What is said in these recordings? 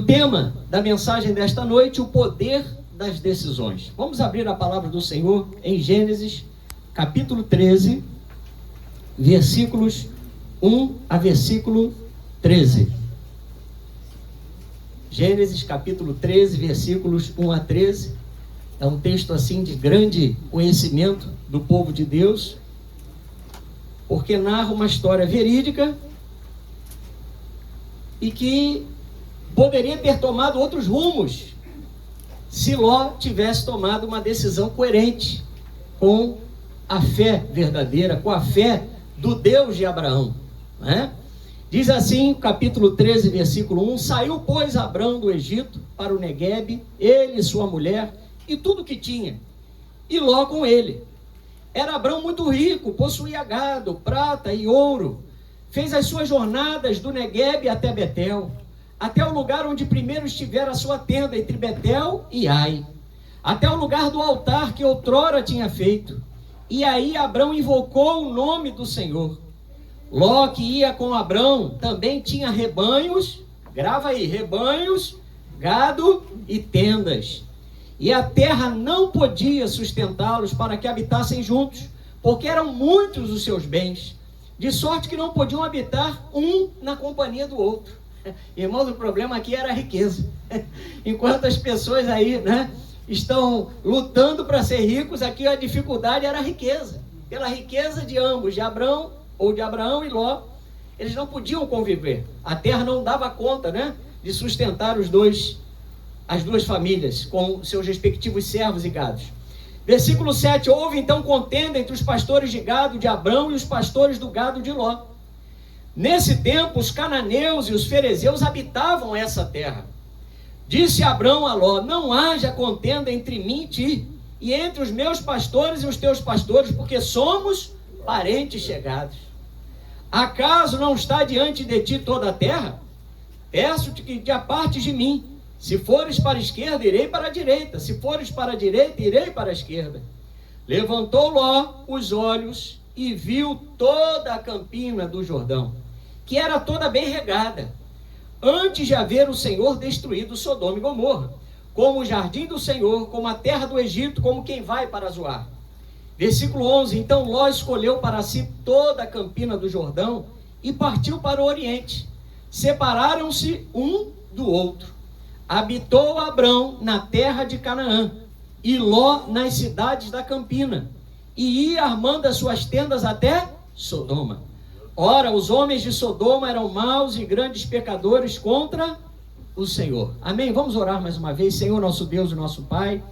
O tema da mensagem desta noite, o poder das decisões. Vamos abrir a palavra do Senhor em Gênesis, capítulo 13, versículos 1 a versículo 13. Gênesis, capítulo 13, versículos 1 a 13. É um texto assim de grande conhecimento do povo de Deus, porque narra uma história verídica e que poderia ter tomado outros rumos se Ló tivesse tomado uma decisão coerente com a fé verdadeira, com a fé do Deus de Abraão, né? Diz assim, capítulo 13, versículo 1: Saiu, pois, Abrão do Egito para o Neguebe, ele e sua mulher, e tudo que tinha, e Ló com ele. Era Abrão muito rico, possuía gado, prata e ouro. Fez as suas jornadas do Neguebe até Betel, até o lugar onde primeiro estivera a sua tenda, entre Betel e Ai, até o lugar do altar que outrora tinha feito. E aí Abrão invocou o nome do Senhor. Ló, que ia com Abrão, também tinha rebanhos, grava aí, rebanhos, gado e tendas. E a terra não podia sustentá-los para que habitassem juntos, porque eram muitos os seus bens, de sorte que não podiam habitar um na companhia do outro. Irmãos, o problema aqui era a riqueza. Enquanto as pessoas aí, né, estão lutando para ser ricos, aqui a dificuldade era a riqueza. Pela riqueza de ambos, de Abrão e Ló, eles não podiam conviver. A terra não dava conta, né, de sustentar as duas famílias com seus respectivos servos e gados. Versículo 7: Houve então contenda entre os pastores de gado de Abrão e os pastores do gado de Ló. Nesse tempo, os cananeus e os ferezeus habitavam essa terra. Disse Abrão a Ló: Não haja contenda entre mim e ti, e entre os meus pastores e os teus pastores, porque somos parentes chegados. Acaso não está diante de ti toda a terra? Peço-te que te apartes de mim. Se fores para a esquerda, irei para a direita. Se fores para a direita, irei para a esquerda. Levantou Ló os olhos e viu toda a campina do Jordão, que era toda bem regada, antes de haver o Senhor destruído Sodoma e Gomorra, como o jardim do Senhor, como a terra do Egito, como quem vai para Zoar. Versículo 11: Então Ló escolheu para si toda a campina do Jordão e partiu para o oriente. Separaram-se um do outro. Habitou Abrão na terra de Canaã, e Ló nas cidades da campina, e ia armando as suas tendas até Sodoma. Ora, os homens de Sodoma eram maus e grandes pecadores contra o Senhor. Amém? Vamos orar mais uma vez. Senhor, nosso Deus e nosso Pai,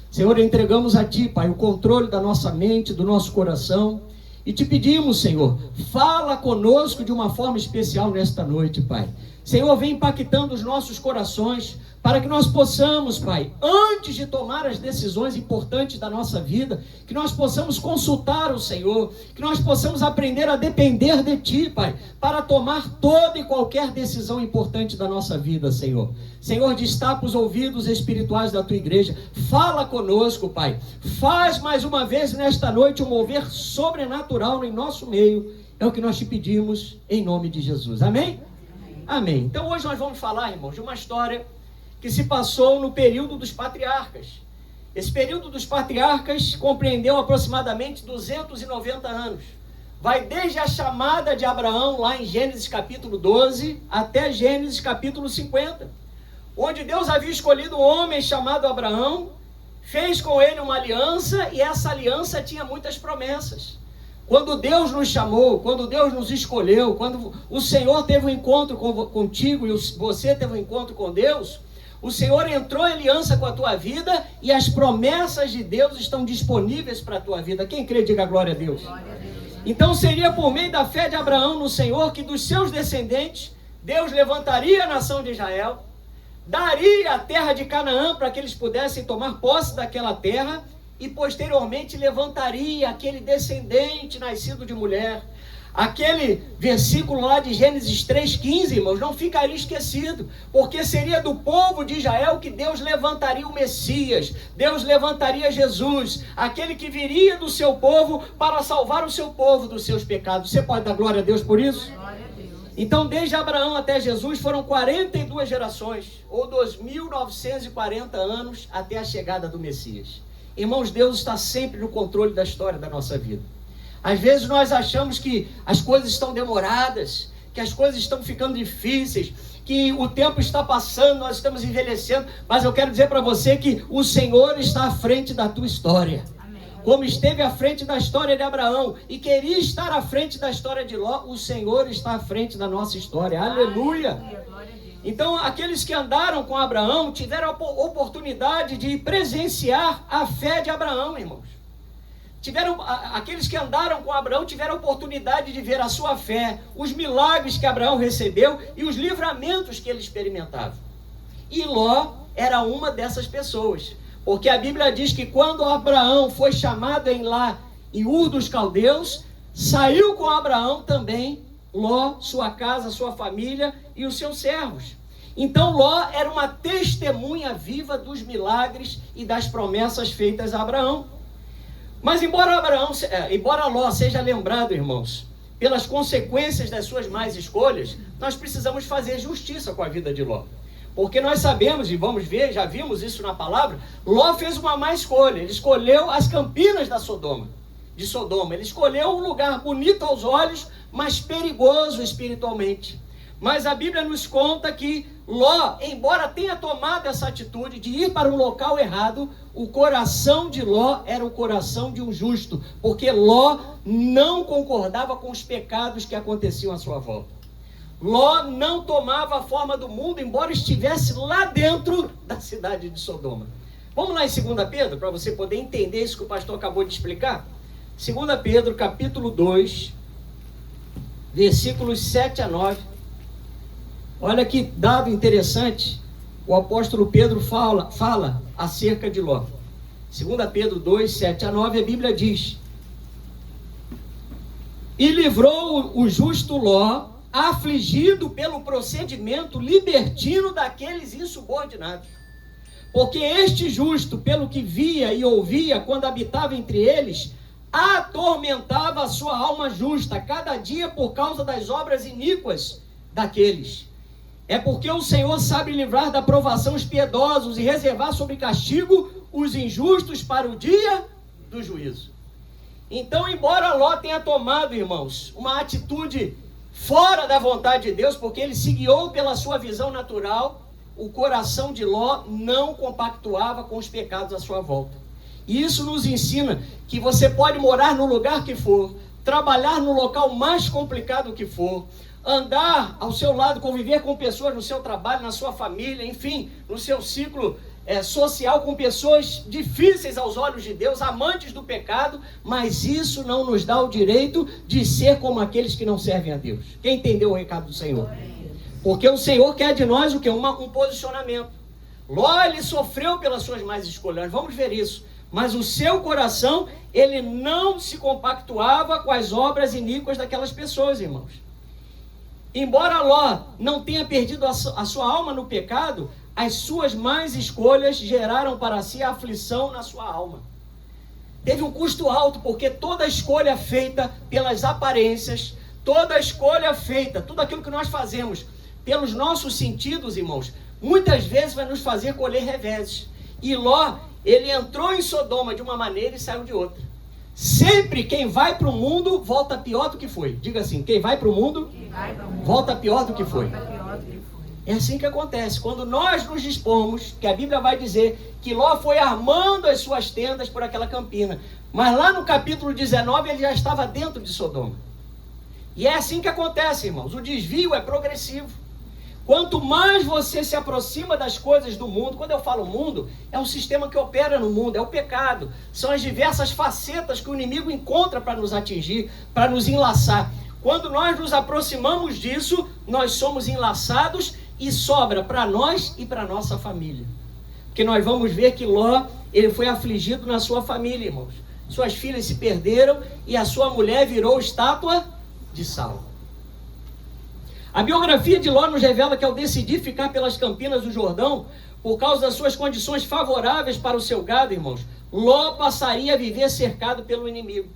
Senhor, entregamos a Ti, Pai, o controle da nossa mente, do nosso coração, e Te pedimos, Senhor, fala conosco de uma forma especial nesta noite, Pai. Senhor, vem impactando os nossos corações, para que nós possamos, Pai, antes de tomar as decisões importantes da nossa vida, que nós possamos consultar o Senhor, que nós possamos aprender a depender de Ti, Pai, para tomar toda e qualquer decisão importante da nossa vida, Senhor. Senhor, destapa os ouvidos espirituais da Tua igreja, fala conosco, Pai, faz mais uma vez nesta noite um mover sobrenatural em nosso meio, é o que nós Te pedimos, em nome de Jesus. Amém? Amém. Então hoje nós vamos falar, irmãos, de uma história que se passou no período dos patriarcas. Esse período dos patriarcas compreendeu aproximadamente 290 anos. Vai desde a chamada de Abraão, lá em Gênesis capítulo 12, até Gênesis capítulo 50, onde Deus havia escolhido um homem chamado Abraão, fez com ele uma aliança, e essa aliança tinha muitas promessas. Quando Deus nos chamou, quando Deus nos escolheu, quando o Senhor teve um encontro contigo e você teve um encontro com Deus, o Senhor entrou em aliança com a tua vida, e as promessas de Deus estão disponíveis para a tua vida. Quem crê, diga glória a Deus. Então seria por meio da fé de Abraão no Senhor que dos seus descendentes Deus levantaria a nação de Israel, daria a terra de Canaã para que eles pudessem tomar posse daquela terra, e posteriormente levantaria aquele descendente nascido de mulher. Aquele versículo lá de Gênesis 3,15, irmãos, não ficaria esquecido, porque seria do povo de Israel que Deus levantaria o Messias, Deus levantaria Jesus, aquele que viria do seu povo para salvar o seu povo dos seus pecados. Você pode dar glória a Deus por isso? Glória a Deus. Então, desde Abraão até Jesus foram 42 gerações, ou 2.940 anos até a chegada do Messias. Irmãos, Deus está sempre no controle da história da nossa vida. Às vezes nós achamos que as coisas estão demoradas, que as coisas estão ficando difíceis, que o tempo está passando, nós estamos envelhecendo, mas eu quero dizer para você que o Senhor está à frente da tua história. Como esteve à frente da história de Abraão e queria estar à frente da história de Ló, o Senhor está à frente da nossa história. Aleluia! Então, aqueles que andaram com Abraão tiveram a oportunidade de presenciar a fé de Abraão, irmãos. Aqueles que andaram com Abraão tiveram a oportunidade de ver a sua fé, os milagres que Abraão recebeu e os livramentos que ele experimentava. E Ló era uma dessas pessoas. Porque a Bíblia diz que quando Abraão foi chamado em Ur dos Caldeus, saiu com Abraão também Ló, sua casa, sua família e os seus servos. Então Ló era uma testemunha viva dos milagres e das promessas feitas a Abraão. Mas embora Ló seja lembrado, irmãos, pelas consequências das suas más escolhas, nós precisamos fazer justiça com a vida de Ló. Porque nós sabemos, e vamos ver, já vimos isso na palavra, Ló fez uma má escolha. Ele escolheu as campinas de Sodoma. Ele escolheu um lugar bonito aos olhos, mas perigoso espiritualmente. Mas a Bíblia nos conta que Ló, embora tenha tomado essa atitude de ir para um local errado, o coração de Ló era o coração de um justo, porque Ló não concordava com os pecados que aconteciam à sua volta. Ló não tomava a forma do mundo, embora estivesse lá dentro da cidade de Sodoma. Vamos lá em 2 Pedro, para você poder entender isso que o pastor acabou de explicar. 2 Pedro, capítulo 2, versículos 7 a 9. Olha que dado interessante, o apóstolo Pedro fala acerca de Ló. 2 Pedro 2, 7 a 9, a Bíblia diz: E livrou o justo Ló, afligido pelo procedimento libertino daqueles insubordinados. Porque este justo, pelo que via e ouvia quando habitava entre eles, atormentava a sua alma justa, cada dia por causa das obras iníquas daqueles. É porque o Senhor sabe livrar da provação os piedosos e reservar sob castigo os injustos para o dia do juízo. Então, embora Ló tenha tomado, irmãos, uma atitude fora da vontade de Deus, porque ele se guiou pela sua visão natural, o coração de Ló não compactuava com os pecados à sua volta. E isso nos ensina que você pode morar no lugar que for, trabalhar no local mais complicado que for, andar ao seu lado, conviver com pessoas no seu trabalho, na sua família, enfim, no seu ciclo social, com pessoas difíceis aos olhos de Deus, amantes do pecado, mas isso não nos dá o direito de ser como aqueles que não servem a Deus. Quem entendeu o recado do Senhor? Porque o Senhor quer de nós o quê? Um posicionamento. Ló, ele sofreu pelas suas más escolhas, vamos ver isso. Mas o seu coração, ele não se compactuava com as obras iníquas daquelas pessoas, irmãos. Embora Ló não tenha perdido a sua alma no pecado, as suas más escolhas geraram para si aflição na sua alma. Teve um custo alto, porque toda escolha feita pelas aparências, toda escolha feita, tudo aquilo que nós fazemos pelos nossos sentidos, irmãos, muitas vezes vai nos fazer colher reveses. E Ló, ele entrou em Sodoma de uma maneira e saiu de outra. Sempre quem vai para o mundo volta pior do que foi. Diga assim, quem vai para o mundo volta pior do que foi. É assim que acontece. Quando nós nos dispomos, que a Bíblia vai dizer que Ló foi armando as suas tendas por aquela campina. Mas lá no capítulo 19 ele já estava dentro de Sodoma. E é assim que acontece, irmãos. O desvio é progressivo. Quanto mais você se aproxima das coisas do mundo, quando eu falo mundo, é o sistema que opera no mundo, é o pecado. São as diversas facetas que o inimigo encontra para nos atingir, para nos enlaçar. Quando nós nos aproximamos disso, nós somos enlaçados e sobra para nós e para nossa família. Porque nós vamos ver que Ló, ele foi afligido na sua família, irmãos. Suas filhas se perderam e a sua mulher virou estátua de sal. A biografia de Ló nos revela que ao decidir ficar pelas campinas do Jordão, por causa das suas condições favoráveis para o seu gado, irmãos, Ló passaria a viver cercado pelo inimigo.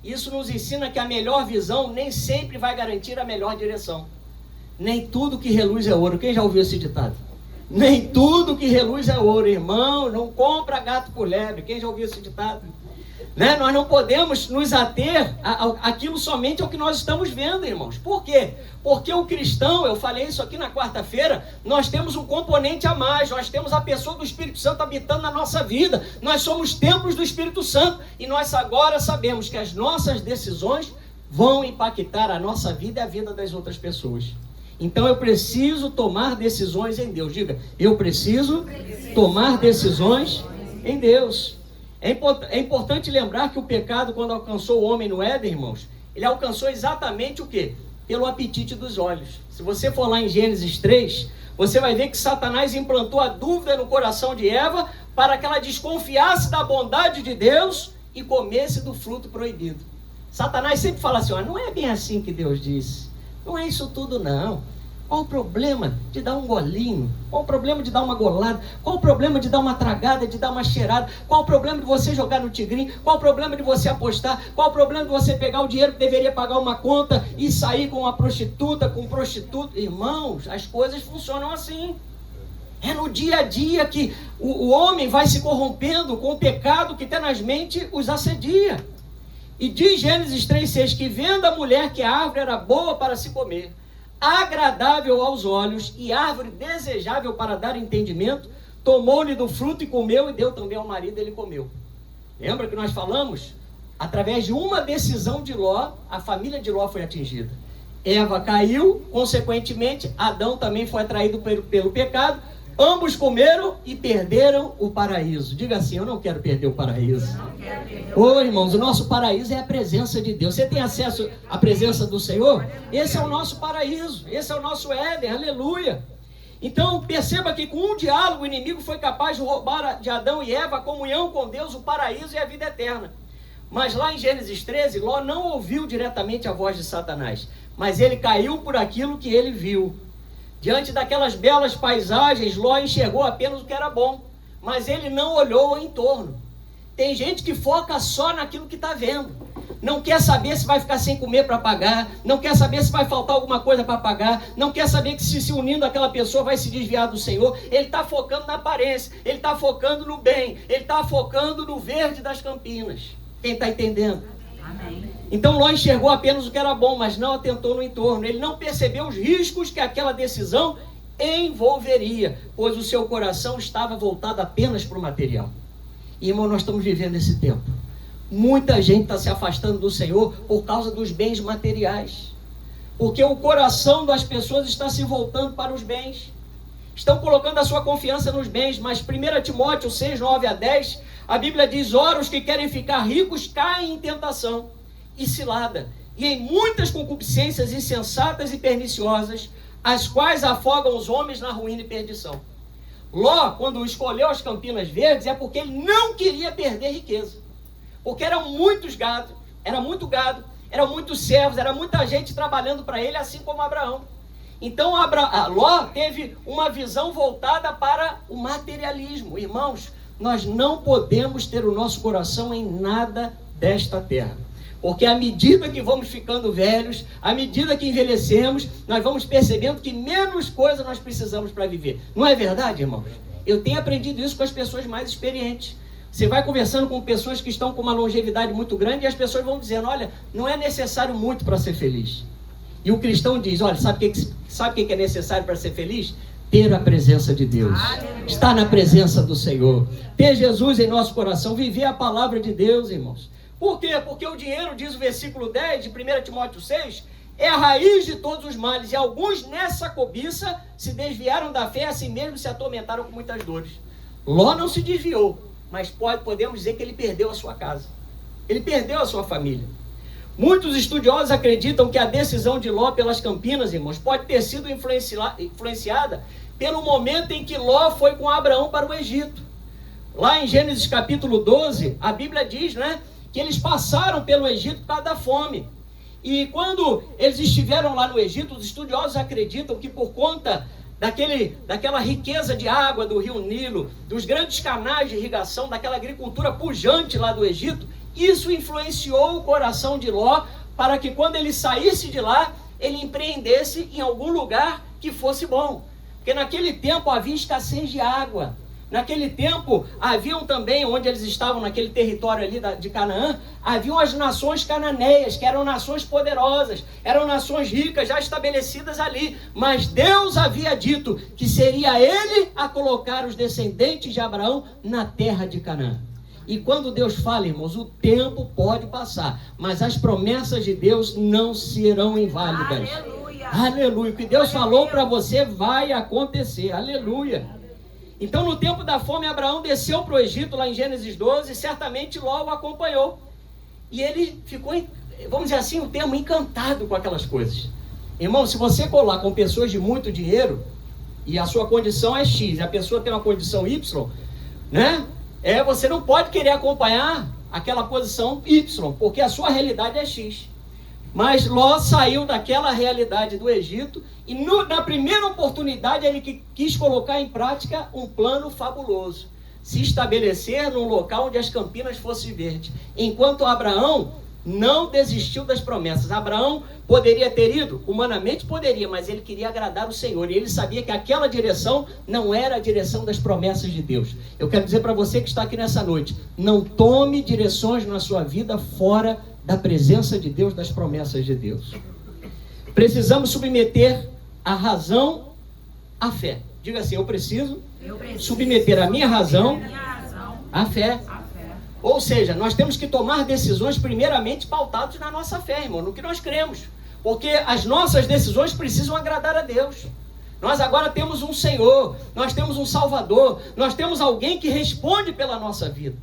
Isso nos ensina que a melhor visão nem sempre vai garantir a melhor direção. Nem tudo que reluz é ouro. Quem já ouviu esse ditado? Nem tudo que reluz é ouro, irmão. Não compra gato por lebre. Quem já ouviu esse ditado? Né? Nós não podemos nos ater àquilo somente ao que nós estamos vendo, irmãos. Por quê? Porque o cristão, eu falei isso aqui na quarta-feira, nós temos um componente a mais, nós temos a pessoa do Espírito Santo habitando na nossa vida, nós somos templos do Espírito Santo, e nós agora sabemos que as nossas decisões vão impactar a nossa vida e a vida das outras pessoas. Então eu preciso tomar decisões em Deus. Diga, eu preciso tomar decisões em Deus. É importante lembrar que o pecado, quando alcançou o homem no Éden, irmãos, ele alcançou exatamente o quê? Pelo apetite dos olhos. Se você for lá em Gênesis 3, você vai ver que Satanás implantou a dúvida no coração de Eva para que ela desconfiasse da bondade de Deus e comesse do fruto proibido. Satanás sempre fala assim, não é bem assim que Deus disse. Não é isso tudo não. Qual o problema de dar um golinho? Qual o problema de dar uma golada? Qual o problema de dar uma tragada, de dar uma cheirada? Qual o problema de você jogar no tigrinho? Qual o problema de você apostar? Qual o problema de você pegar o dinheiro que deveria pagar uma conta e sair com uma prostituta, com um prostituto? Irmãos, as coisas funcionam assim. É no dia a dia que o homem vai se corrompendo com o pecado que tenazmente os assedia. E diz Gênesis 3,6 que vendo a mulher que a árvore era boa para se comer, agradável aos olhos e árvore desejável para dar entendimento, tomou-lhe do fruto e comeu e deu também ao marido, ele comeu. Lembra que nós falamos? Através de uma decisão de Ló, a família de Ló foi atingida. Eva caiu, consequentemente, Adão também foi atraído pelo pecado, ambos comeram e perderam o paraíso. Diga assim, eu não quero perder o paraíso. Irmãos, o nosso paraíso é a presença de Deus. Você tem acesso à presença do Senhor? Esse é o nosso paraíso, esse é o nosso Éden, aleluia. Então perceba que com um diálogo o inimigo foi capaz de roubar de Adão e Eva a comunhão com Deus, o paraíso e a vida eterna. Mas lá em Gênesis 13, Ló não ouviu diretamente a voz de Satanás, mas ele caiu por aquilo que ele viu. Diante daquelas belas paisagens, Ló enxergou apenas o que era bom, mas ele não olhou ao entorno. Tem gente que foca só naquilo que está vendo. Não quer saber se vai ficar sem comer para pagar, não quer saber se vai faltar alguma coisa para pagar, não quer saber que se unindo aquela pessoa vai se desviar do Senhor. Ele está focando na aparência, ele está focando no bem, ele está focando no verde das campinas. Quem está entendendo? Amém. Então Ló enxergou apenas o que era bom, mas não atentou no entorno. Ele não percebeu os riscos que aquela decisão envolveria, pois o seu coração estava voltado apenas para o material. E, irmão, nós estamos vivendo esse tempo. Muita gente está se afastando do Senhor por causa dos bens materiais. Porque o coração das pessoas está se voltando para os bens. Estão colocando a sua confiança nos bens. Mas 1 Timóteo 6, 9 a 10, a Bíblia diz, ora, os que querem ficar ricos caem em tentação e cilada, e em muitas concupiscências insensatas e perniciosas, as quais afogam os homens na ruína e perdição. Ló, quando escolheu as Campinas Verdes, é porque ele não queria perder riqueza. Porque eram muitos gado, eram muitos servos, era muita gente trabalhando para ele, assim como Abraão. Então Ló teve uma visão voltada para o materialismo. Irmãos, nós não podemos ter o nosso coração em nada desta terra. Porque à medida que vamos ficando velhos, à medida que envelhecemos, nós vamos percebendo que menos coisa nós precisamos para viver. Não é verdade, irmãos? Eu tenho aprendido isso com as pessoas mais experientes. Você vai conversando com pessoas que estão com uma longevidade muito grande e as pessoas vão dizendo, olha, não é necessário muito para ser feliz. E o cristão diz, olha, sabe o que é necessário para ser feliz? Ter a presença de Deus. Estar na presença do Senhor. Ter Jesus em nosso coração. Viver a palavra de Deus, irmãos. Por quê? Porque o dinheiro, diz o versículo 10 de 1 Timóteo 6, é a raiz de todos os males. E alguns nessa cobiça se desviaram da fé, assim mesmo se atormentaram com muitas dores. Ló não se desviou, mas podemos dizer que ele perdeu a sua casa. Ele perdeu a sua família. Muitos estudiosos acreditam que a decisão de Ló pelas Campinas, irmãos, pode ter sido influenciada pelo momento em que Ló foi com Abraão para o Egito. Lá em Gênesis capítulo 12, a Bíblia diz, que eles passaram pelo Egito por causa da fome. E quando eles estiveram lá no Egito, os estudiosos acreditam que por conta daquela riqueza de água do rio Nilo, dos grandes canais de irrigação, daquela agricultura pujante lá do Egito, isso influenciou o coração de Ló para que quando ele saísse de lá, ele empreendesse em algum lugar que fosse bom. Porque naquele tempo havia escassez de água. Naquele tempo, haviam também, onde eles estavam, naquele território ali de Canaã, haviam as nações cananeias, que eram nações poderosas, eram nações ricas, já estabelecidas ali. Mas Deus havia dito que seria Ele a colocar os descendentes de Abraão na terra de Canaã. E quando Deus fala, irmãos, o tempo pode passar, mas as promessas de Deus não serão inválidas. Aleluia! Aleluia! O que Deus falou para você vai acontecer. Aleluia! Então, no tempo da fome, Abraão desceu para o Egito, lá em Gênesis 12, e certamente Ló o acompanhou. E ele ficou, vamos dizer assim, o termo encantado com aquelas coisas. Irmão, se você colar com pessoas de muito dinheiro, e a sua condição é X, e a pessoa tem uma condição Y, né? Você não pode querer acompanhar aquela posição Y, porque a sua realidade é X. Mas Ló saiu daquela realidade do Egito e na primeira oportunidade ele quis colocar em prática um plano fabuloso. Se estabelecer num local onde as campinas fossem verdes. Enquanto Abraão não desistiu das promessas. Abraão poderia ter ido? Humanamente poderia, mas ele queria agradar o Senhor. E ele sabia que aquela direção não era a direção das promessas de Deus. Eu quero dizer para você que está aqui nessa noite, não tome direções na sua vida fora da presença de Deus, das promessas de Deus. Precisamos submeter a razão à fé. Diga assim, eu preciso submeter a minha razão à fé. Ou seja, nós temos que tomar decisões primeiramente pautadas na nossa fé, irmão, no que nós cremos. Porque as nossas decisões precisam agradar a Deus. Nós agora temos um Senhor, nós temos um Salvador, nós temos alguém que responde pela nossa vida.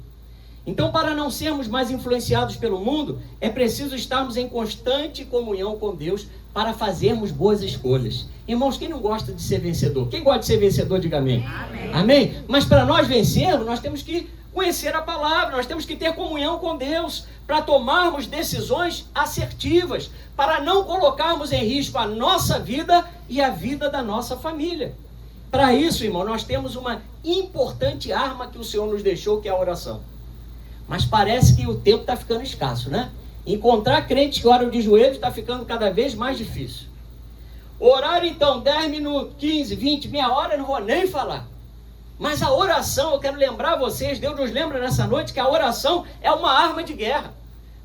Então, para não sermos mais influenciados pelo mundo, é preciso estarmos em constante comunhão com Deus para fazermos boas escolhas. Irmãos, quem não gosta de ser vencedor? Quem gosta de ser vencedor, diga amém. Amém. Amém? Mas para nós vencermos, nós temos que conhecer a palavra, nós temos que ter comunhão com Deus para tomarmos decisões assertivas, para não colocarmos em risco a nossa vida e a vida da nossa família. Para isso, irmão, nós temos uma importante arma que o Senhor nos deixou, que é a oração. Mas parece que o tempo está ficando escasso, né? Encontrar crentes que oram de joelhos está ficando cada vez mais difícil. Orar então 10 minutos, 15, 20, meia hora, eu não vou nem falar. Mas a oração, eu quero lembrar vocês, Deus nos lembra nessa noite que a oração é uma arma de guerra.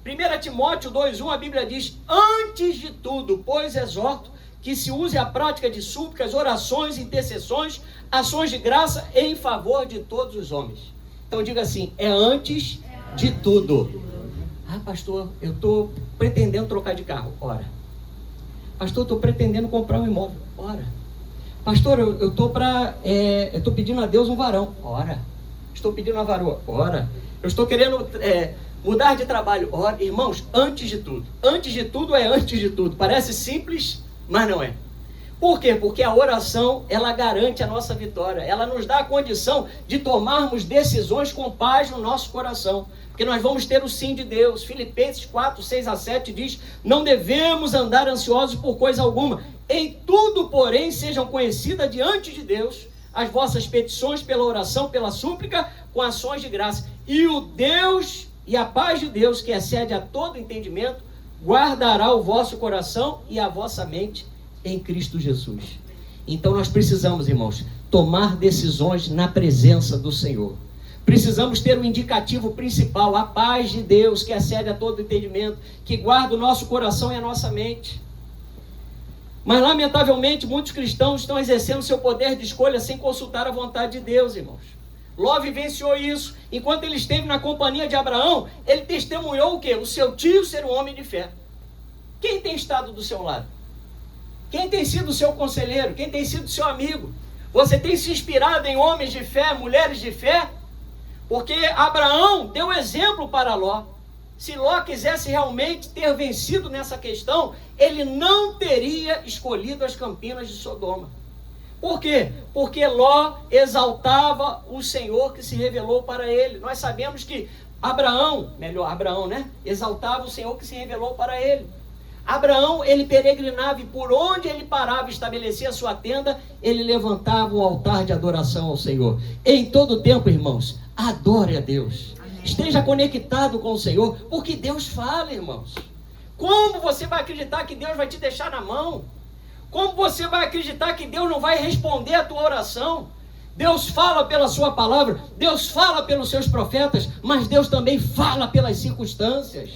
1 Timóteo 2,1, a Bíblia diz, antes de tudo, pois exorto, que se use a prática de súplicas, orações, intercessões, ações de graça em favor de todos os homens. Então diga assim, é antes de tudo. Ah, pastor, eu estou pretendendo trocar de carro. Ora. Pastor, eu estou pretendendo comprar um imóvel. Ora. Pastor, eu estou pedindo a Deus um varão. Ora. Estou pedindo uma varoa. Ora. Eu estou querendo mudar de trabalho. Ora. Irmãos, antes de tudo. Antes de tudo é antes de tudo. Parece simples, mas não é. Por quê? Porque a oração, ela garante a nossa vitória. Ela nos dá a condição de tomarmos decisões com paz no nosso coração. Porque nós vamos ter o sim de Deus. Filipenses 4, 6 a 7 diz, não devemos andar ansiosos por coisa alguma. Em tudo, porém, sejam conhecidas diante de Deus as vossas petições pela oração, pela súplica, com ações de graça. E o Deus e a paz de Deus, que excede a todo entendimento, guardará o vosso coração e a vossa mente em Cristo Jesus. Então nós precisamos, irmãos, tomar decisões na presença do Senhor. Precisamos ter um indicativo principal, a paz de Deus, que excede a todo entendimento, que guarda o nosso coração e a nossa mente. Mas lamentavelmente muitos cristãos estão exercendo seu poder de escolha sem consultar a vontade de Deus, irmãos. Ló vivenciou isso. Enquanto ele esteve na companhia de Abraão, ele testemunhou o quê? O seu tio ser um homem de fé. Quem tem estado do seu lado? Quem tem sido o seu conselheiro? Quem tem sido o seu amigo? Você tem se inspirado em homens de fé, mulheres de fé? Porque Abraão deu exemplo para Ló. Se Ló quisesse realmente ter vencido nessa questão, ele não teria escolhido as campinas de Sodoma. Por quê? Porque Ló exaltava o Senhor que se revelou para ele. Nós sabemos que Abraão, né? Exaltava o Senhor que se revelou para ele. Abraão, ele peregrinava e por onde ele parava e estabelecia a sua tenda, ele levantava um altar de adoração ao Senhor. Em todo tempo, irmãos, adore a Deus. Amém. Esteja conectado com o Senhor, porque Deus fala, irmãos. Como você vai acreditar que Deus vai te deixar na mão? Como você vai acreditar que Deus não vai responder a tua oração? Deus fala pela sua palavra, Deus fala pelos seus profetas, mas Deus também fala pelas circunstâncias.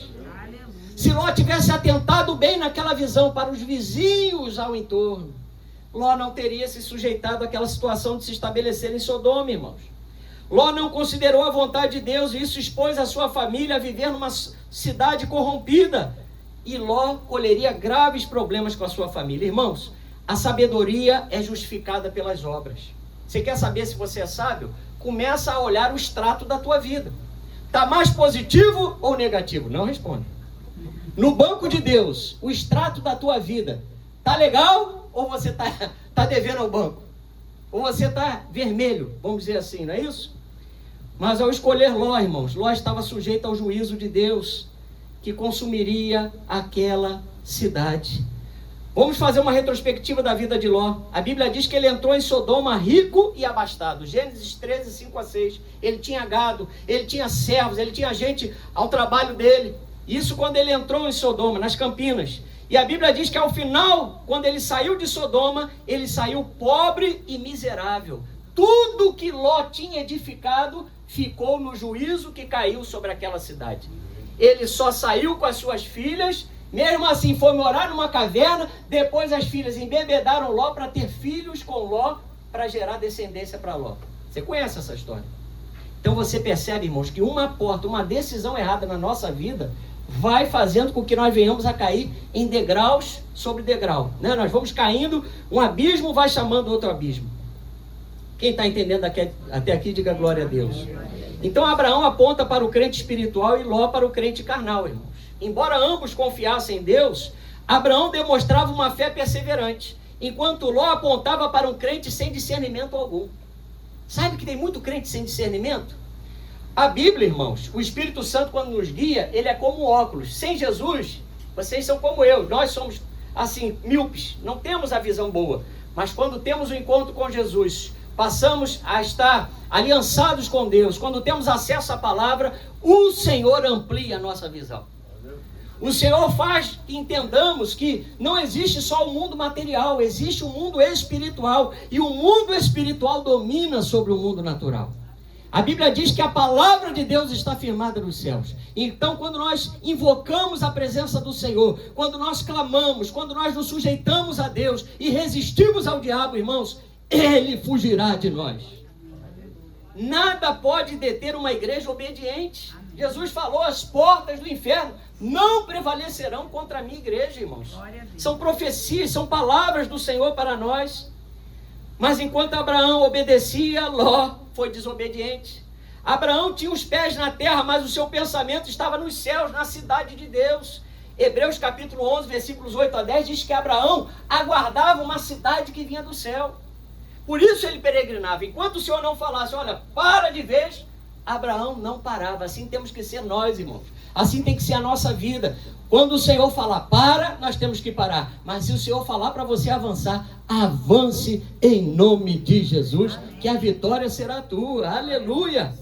Se Ló tivesse atentado bem naquela visão para os vizinhos ao entorno, Ló não teria se sujeitado àquela situação de se estabelecer em Sodoma, irmãos. Ló não considerou a vontade de Deus e isso expôs a sua família a viver numa cidade corrompida. E Ló colheria graves problemas com a sua família. Irmãos, a sabedoria é justificada pelas obras. Você quer saber se você é sábio? Começa a olhar o extrato da tua vida. Está mais positivo ou negativo? Não responde. No banco de Deus, o extrato da tua vida, está legal ou você tá devendo ao banco? Ou você está vermelho, vamos dizer assim, não é isso? Mas ao escolher Ló, irmãos, Ló estava sujeito ao juízo de Deus, que consumiria aquela cidade. Vamos fazer uma retrospectiva da vida de Ló. A Bíblia diz que ele entrou em Sodoma rico e abastado. Gênesis 13, 5 a 6. Ele tinha gado, ele tinha servos, ele tinha gente ao trabalho dele. Isso quando ele entrou em Sodoma, nas Campinas. E a Bíblia diz que ao final, quando ele saiu de Sodoma, ele saiu pobre e miserável. Tudo que Ló tinha edificado ficou no juízo que caiu sobre aquela cidade. Ele só saiu com as suas filhas, mesmo assim foi morar numa caverna, depois as filhas embebedaram Ló para ter filhos com Ló, para gerar descendência para Ló. Você conhece essa história? Então você percebe, irmãos, que uma porta, uma decisão errada na nossa vida, vai fazendo com que nós venhamos a cair em degraus sobre degrau, né? Nós vamos caindo, um abismo vai chamando outro abismo. Quem está entendendo até aqui, diga glória a Deus. Então Abraão aponta para o crente espiritual e Ló para o crente carnal, irmãos. Embora ambos confiassem em Deus, Abraão demonstrava uma fé perseverante, enquanto Ló apontava para um crente sem discernimento algum. Sabe que tem muito crente sem discernimento? A Bíblia, irmãos, o Espírito Santo quando nos guia, ele é como um óculos. Sem Jesus, vocês são como eu, nós somos assim, míopes, não temos a visão boa. Mas quando temos o encontro com Jesus, passamos a estar aliançados com Deus, quando temos acesso à palavra, o Senhor amplia a nossa visão. O Senhor faz que entendamos que não existe só o mundo material, existe o mundo espiritual, e o mundo espiritual domina sobre o mundo natural. A Bíblia diz que a palavra de Deus está firmada nos céus. Então, quando nós invocamos a presença do Senhor, quando nós clamamos, quando nós nos sujeitamos a Deus e resistimos ao diabo, irmãos, ele fugirá de nós. Nada pode deter uma igreja obediente. Jesus falou, as portas do inferno não prevalecerão contra a minha igreja, irmãos. São profecias, são palavras do Senhor para nós. Mas enquanto Abraão obedecia, Ló foi desobediente. Abraão tinha os pés na terra, mas o seu pensamento estava nos céus, na cidade de Deus. Hebreus capítulo 11, versículos 8 a 10, diz que Abraão aguardava uma cidade que vinha do céu. Por isso ele peregrinava. Enquanto o Senhor não falasse, olha, para de vez, Abraão não parava. Assim temos que ser nós, irmãos. Assim tem que ser a nossa vida. Quando o Senhor falar para, nós temos que parar. Mas se o Senhor falar para você avançar, avance em nome de Jesus, que a vitória será tua. Aleluia!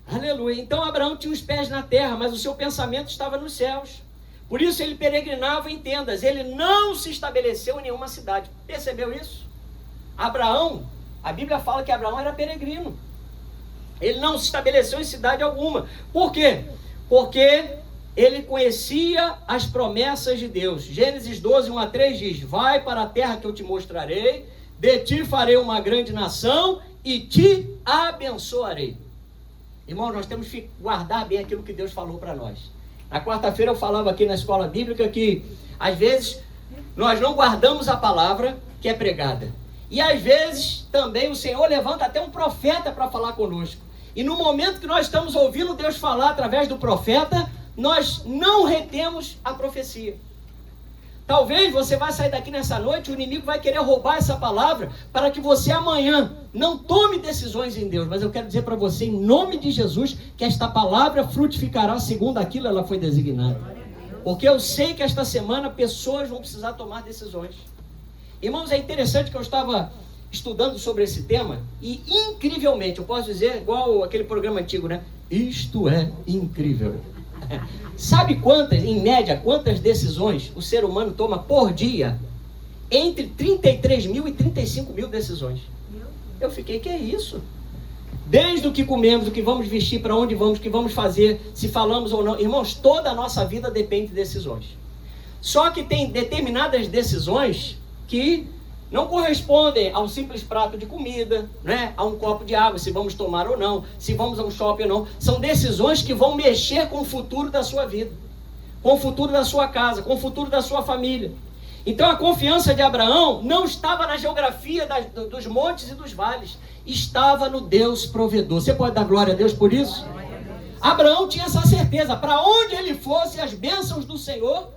Aleluia! Então Abraão tinha os pés na terra, mas o seu pensamento estava nos céus. Por isso ele peregrinava em tendas. Ele não se estabeleceu em nenhuma cidade. Percebeu isso? Abraão, a Bíblia fala que Abraão era peregrino. Ele não se estabeleceu em cidade alguma. Por quê? Porque ele conhecia as promessas de Deus. Gênesis 12, 1 a 3 diz, vai para a terra que eu te mostrarei, de ti farei uma grande nação e te abençoarei. Irmão, nós temos que guardar bem aquilo que Deus falou para nós. Na quarta-feira eu falava aqui na escola bíblica que às vezes nós não guardamos a palavra que é pregada. E às vezes também o Senhor levanta até um profeta para falar conosco. E no momento que nós estamos ouvindo Deus falar através do profeta, nós não retemos a profecia. Talvez você vai sair daqui nessa noite, o inimigo vai querer roubar essa palavra para que você amanhã não tome decisões em Deus. Mas eu quero dizer para você, em nome de Jesus, que esta palavra frutificará segundo aquilo ela foi designada. Porque eu sei que esta semana pessoas vão precisar tomar decisões. Irmãos, é interessante que eu estava estudando sobre esse tema e incrivelmente, eu posso dizer igual aquele programa antigo, né? Isto é incrível. Sabe quantas, em média, quantas decisões o ser humano toma por dia? Entre 33 mil e 35 mil decisões. Eu fiquei, que é isso? Desde o que comemos, o que vamos vestir, para onde vamos, o que vamos fazer, se falamos ou não. Irmãos, toda a nossa vida depende de decisões. Só que tem determinadas decisões que não correspondem a um simples prato de comida, né? A um copo de água, se vamos tomar ou não, se vamos a um shopping ou não. São decisões que vão mexer com o futuro da sua vida, com o futuro da sua casa, com o futuro da sua família. Então a confiança de Abraão não estava na geografia dos montes e dos vales, estava no Deus provedor. Você pode dar glória a Deus por isso? Abraão tinha essa certeza, para onde ele fosse, as bênçãos do Senhor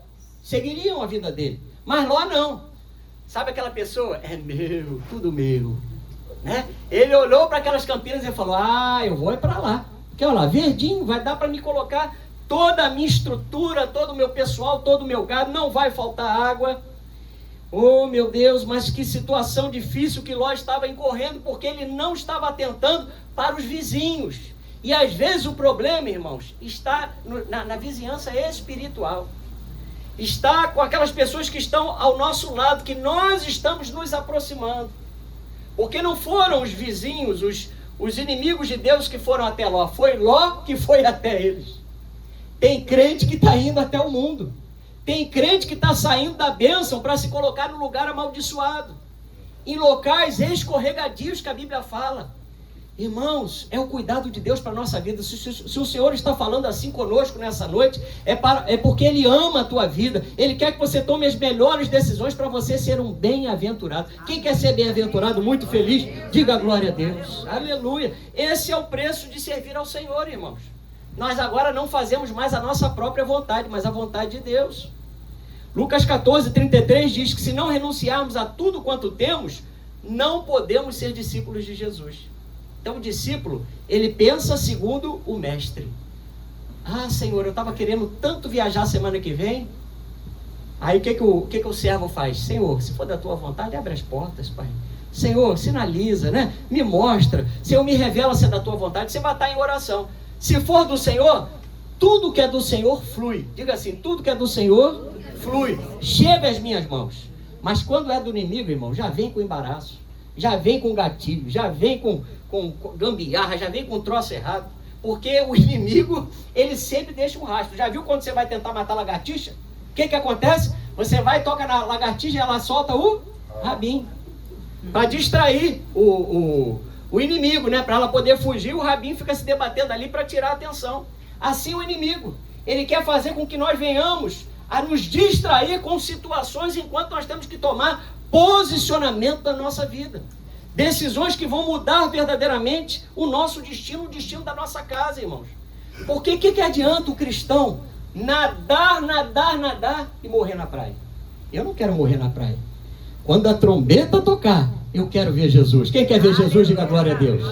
seguiriam a vida dele. Mas Ló não. Sabe aquela pessoa? É meu, tudo meu, né? Ele olhou para aquelas campinas e falou, eu vou para lá, porque olha lá, verdinho, vai dar para me colocar toda a minha estrutura, todo o meu pessoal, todo o meu gado, não vai faltar água. Oh meu Deus, mas que situação difícil que Ló estava incorrendo, porque ele não estava atentando para os vizinhos. E às vezes o problema, irmãos, está na vizinhança espiritual. Está com aquelas pessoas que estão ao nosso lado, que nós estamos nos aproximando. Porque não foram os vizinhos, os inimigos de Deus que foram até Ló, foi Ló que foi até eles. Tem crente que está indo até o mundo. Tem crente que está saindo da bênção para se colocar no lugar amaldiçoado, em locais escorregadios que a Bíblia fala. Irmãos, é o cuidado de Deus para a nossa vida. Se o Senhor está falando assim conosco nessa noite, é porque Ele ama a tua vida. Ele quer que você tome as melhores decisões para você ser um bem-aventurado. Quem quer ser bem-aventurado, muito feliz, diga glória a Deus. Aleluia. Esse é o preço de servir ao Senhor, irmãos. Nós agora não fazemos mais a nossa própria vontade, mas a vontade de Deus. Lucas 14:33 diz que se não renunciarmos a tudo quanto temos, não podemos ser discípulos de Jesus. Então o discípulo, ele pensa segundo o mestre. Senhor, eu estava querendo tanto viajar semana que vem. Aí o que o servo faz? Senhor, se for da tua vontade, abre as portas, Pai. Senhor, sinaliza, né? Me mostra. Senhor, me revela se é da tua vontade. Você vai estar em oração. Se for do Senhor, tudo que é do Senhor flui. Diga assim, tudo que é do Senhor flui. Chega às minhas mãos. Mas quando é do inimigo, irmão, já vem com embaraço. Já vem com gatilho. Já vem com gambiarra. Já vem com troço errado. Porque o inimigo, ele sempre deixa um rastro. Já viu quando você vai tentar matar a lagartixa? O que acontece? Você vai, toca na lagartixa e ela solta o rabinho. Para distrair o inimigo, né? Para ela poder fugir, o rabinho fica se debatendo ali para tirar a atenção. Assim o inimigo, ele quer fazer com que nós venhamos a nos distrair com situações enquanto nós temos que tomar posicionamento da nossa vida. Decisões que vão mudar verdadeiramente o nosso destino, o destino da nossa casa, irmãos. Porque o que adianta o cristão nadar e morrer na praia? Eu não quero morrer na praia. Quando a trombeta tocar, eu quero ver Jesus. Quem quer ver Jesus, diga glória a Deus.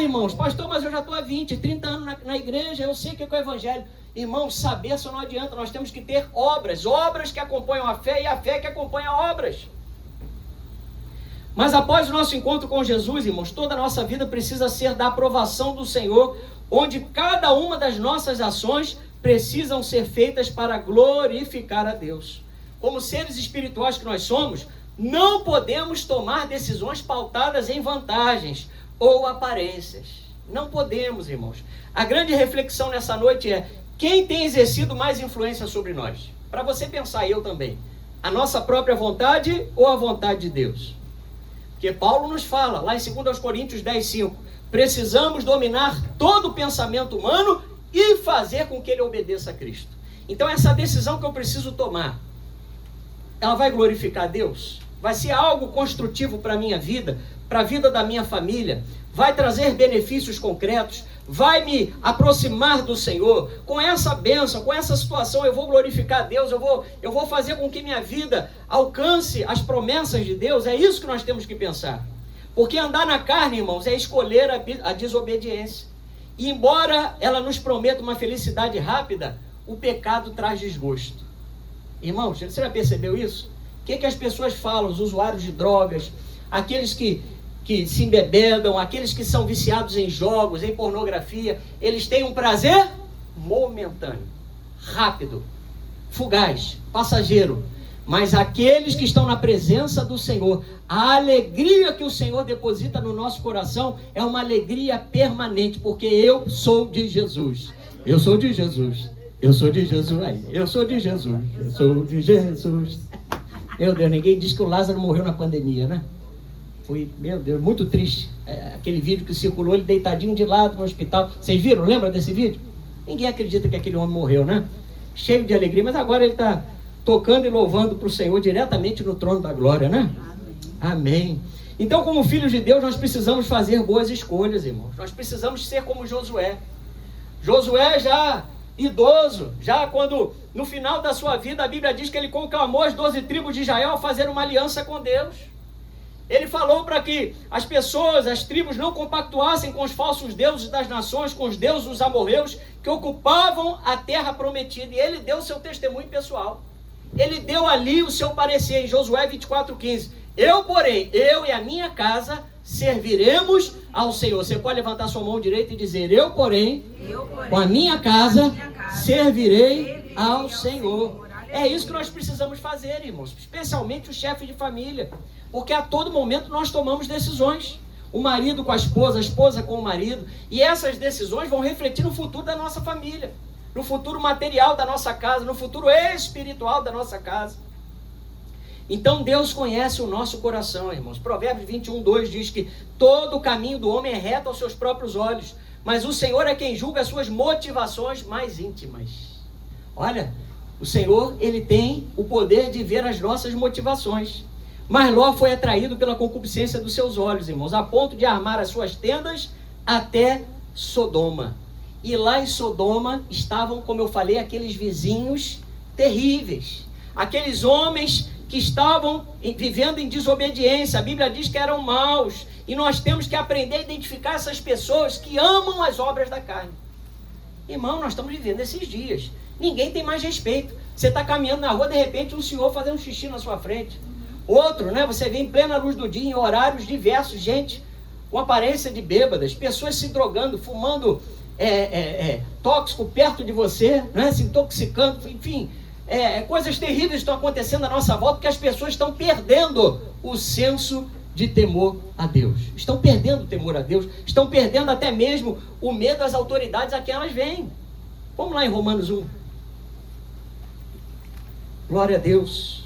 Irmãos, pastor, mas eu já estou há 20, 30 anos na igreja, eu sei o que é o evangelho. Irmãos, saber só não adianta, nós temos que ter obras que acompanham a fé e a fé que acompanha obras. Mas após o nosso encontro com Jesus, irmãos, toda a nossa vida precisa ser da aprovação do Senhor, onde cada uma das nossas ações precisam ser feitas para glorificar a Deus. Como seres espirituais que nós somos, não podemos tomar decisões pautadas em vantagens ou aparências. Não podemos, irmãos. A grande reflexão nessa noite é: quem tem exercido mais influência sobre nós? Para você pensar, eu também. A nossa própria vontade ou a vontade de Deus? Porque Paulo nos fala, lá em 2 Coríntios 10:5, precisamos dominar todo o pensamento humano e fazer com que ele obedeça a Cristo. Então essa decisão que eu preciso tomar, ela vai glorificar a Deus? Vai ser algo construtivo para a minha vida, para a vida da minha família? Vai trazer benefícios concretos? Vai me aproximar do Senhor? Com essa bênção, com essa situação, eu vou glorificar a Deus? Eu vou fazer com que minha vida alcance as promessas de Deus? É isso que nós temos que pensar. Porque andar na carne, irmãos, é escolher a desobediência. E embora ela nos prometa uma felicidade rápida, o pecado traz desgosto. Irmãos, você já percebeu isso? O que as pessoas falam, os usuários de drogas, aqueles que se embebedam, aqueles que são viciados em jogos, em pornografia, eles têm um prazer momentâneo, rápido, fugaz, passageiro. Mas aqueles que estão na presença do Senhor, a alegria que o Senhor deposita no nosso coração é uma alegria permanente, porque eu sou de Jesus. Eu sou de Jesus. Eu sou de Jesus. Eu sou de Jesus. Eu sou de Jesus. Meu Deus, ninguém diz que o Lázaro morreu na pandemia, né? Foi, meu Deus, muito triste. Aquele vídeo que circulou, ele deitadinho de lado no hospital. Vocês viram? Lembra desse vídeo? Ninguém acredita que aquele homem morreu, né? Cheio de alegria, mas agora ele está tocando e louvando para o Senhor diretamente no trono da glória, né? Amém. Então, como filhos de Deus, nós precisamos fazer boas escolhas, irmãos. Nós precisamos ser como Josué. Josué já idoso, já quando no final da sua vida a Bíblia diz que ele conclamou as 12 tribos de Israel a fazer uma aliança com Deus. Ele falou para que as pessoas, as tribos não compactuassem com os falsos deuses das nações, com os deuses dos amorreus que ocupavam a terra prometida, e ele deu o seu testemunho pessoal. Ele deu ali o seu parecer em Josué 24:15. Eu, porém, eu e a minha casa serviremos ao Senhor. Você pode levantar sua mão direita e dizer: eu, porém, com a minha casa servirei ao Senhor. É isso que nós precisamos fazer, irmãos, especialmente o chefe de família, porque a todo momento nós tomamos decisões. O marido com a esposa com o marido, e essas decisões vão refletir no futuro da nossa família, no futuro material da nossa casa, no futuro espiritual da nossa casa. Então Deus conhece o nosso coração, irmãos. Provérbios 21:2 diz que todo o caminho do homem é reto aos seus próprios olhos, mas o Senhor é quem julga as suas motivações mais íntimas. Olha, o Senhor, ele tem o poder de ver as nossas motivações. Mas Ló foi atraído pela concupiscência dos seus olhos, irmãos, a ponto de armar as suas tendas até Sodoma. E lá em Sodoma estavam, como eu falei, aqueles vizinhos terríveis, aqueles homens que estavam vivendo em desobediência. A Bíblia diz que eram maus, e nós temos que aprender a identificar essas pessoas que amam as obras da carne. Irmão, nós estamos vivendo esses dias, ninguém tem mais respeito. Você está caminhando na rua, de repente um senhor fazendo xixi na sua frente, outro, né? Você vê em plena luz do dia, em horários diversos, gente com aparência de bêbadas, pessoas se drogando, fumando tóxico perto de você, né? Se intoxicando, enfim, coisas terríveis estão acontecendo à nossa volta, porque as pessoas estão perdendo o senso de temor a Deus, estão perdendo o temor a Deus, estão perdendo até mesmo o medo às autoridades a quem elas vêm. Vamos lá em Romanos 1. Glória a Deus.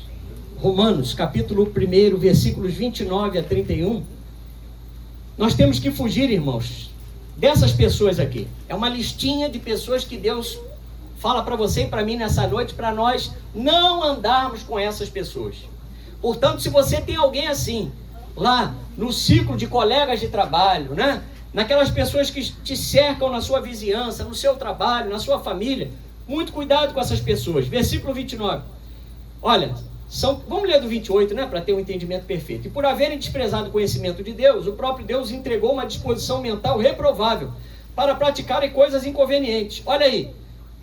Romanos, capítulo 1, versículos 29 a 31. Nós temos que fugir, irmãos, dessas pessoas aqui. É uma listinha de pessoas que Deus fala para você e para mim nessa noite, para nós não andarmos com essas pessoas. Portanto, se você tem alguém assim, lá no ciclo de colegas de trabalho, né? Naquelas pessoas que te cercam na sua vizinhança, no seu trabalho, na sua família, muito cuidado com essas pessoas. Versículo 29. Olha, vamos ler do 28, né, para ter um entendimento perfeito. E por haverem desprezado o conhecimento de Deus, o próprio Deus entregou uma disposição mental reprovável para praticarem coisas inconvenientes. Olha aí,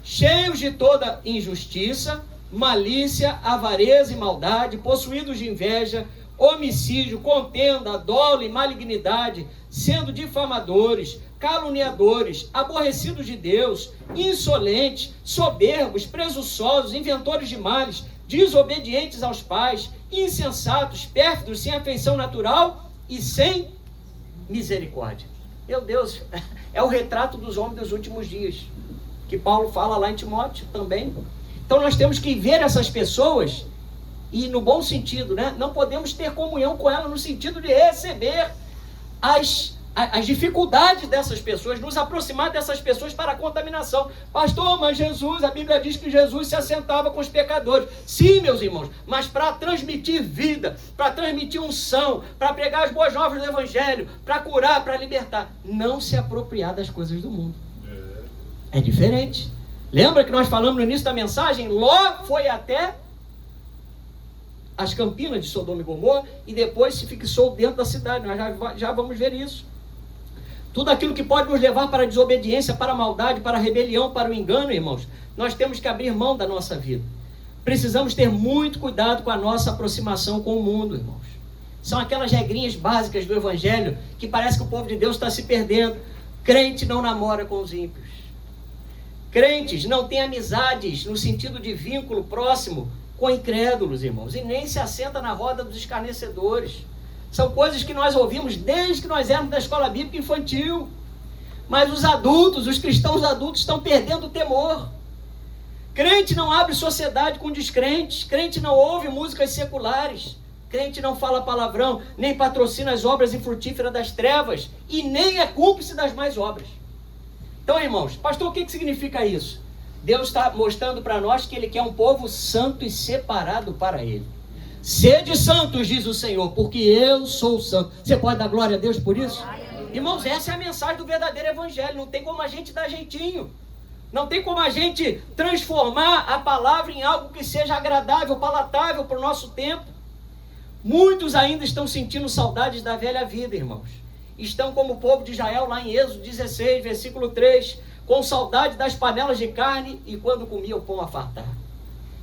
cheios de toda injustiça, malícia, avareza e maldade, possuídos de inveja, homicídio, contenda, dolo e malignidade, sendo difamadores, caluniadores, aborrecidos de Deus, insolentes, soberbos, presunçosos, inventores de males, desobedientes aos pais, insensatos, pérfidos, sem afeição natural e sem misericórdia. Meu Deus, é o retrato dos homens dos últimos dias, que Paulo fala lá em Timóteo também. Então nós temos que ver essas pessoas, e no bom sentido, né? Não podemos ter comunhão com elas no sentido de receber as dificuldades dessas pessoas, nos aproximar dessas pessoas para a contaminação. Pastor, mas Jesus, a Bíblia diz que Jesus se assentava com os pecadores. Sim, meus irmãos, mas para transmitir vida, para transmitir unção, para pregar as boas novas do Evangelho, para curar, para libertar. Não se apropriar das coisas do mundo. É diferente. Lembra que nós falamos no início da mensagem? Ló foi até as campinas de Sodoma e Gomorra e depois se fixou dentro da cidade. Nós já vamos ver isso. Tudo aquilo que pode nos levar para a desobediência, para a maldade, para a rebelião, para o engano, irmãos, nós temos que abrir mão da nossa vida. Precisamos ter muito cuidado com a nossa aproximação com o mundo, irmãos. São aquelas regrinhas básicas do Evangelho que parece que o povo de Deus está se perdendo. Crente não namora com os ímpios. Crentes não têm amizades no sentido de vínculo próximo com incrédulos, irmãos, e nem se assenta na roda dos escarnecedores. São coisas que nós ouvimos desde que nós éramos da escola bíblica infantil. Mas os adultos, os cristãos adultos, estão perdendo o temor. Crente não abre sociedade com descrentes. Crente não ouve músicas seculares. Crente não fala palavrão, nem patrocina as obras infrutíferas das trevas e nem é cúmplice das más obras. Então, irmãos, pastor, o que significa isso? Deus está mostrando para nós que Ele quer um povo santo e separado para Ele. Sede santos, diz o Senhor, porque eu sou santo. Você pode dar glória a Deus por isso? Irmãos, essa é a mensagem do verdadeiro evangelho. Não tem como a gente dar jeitinho. Não tem como a gente transformar a palavra em algo que seja agradável, palatável para o nosso tempo. Muitos ainda estão sentindo saudades da velha vida, irmãos. Estão como o povo de Israel lá em Êxodo 16, versículo 3, com saudade das panelas de carne e quando comia o pão a fartar.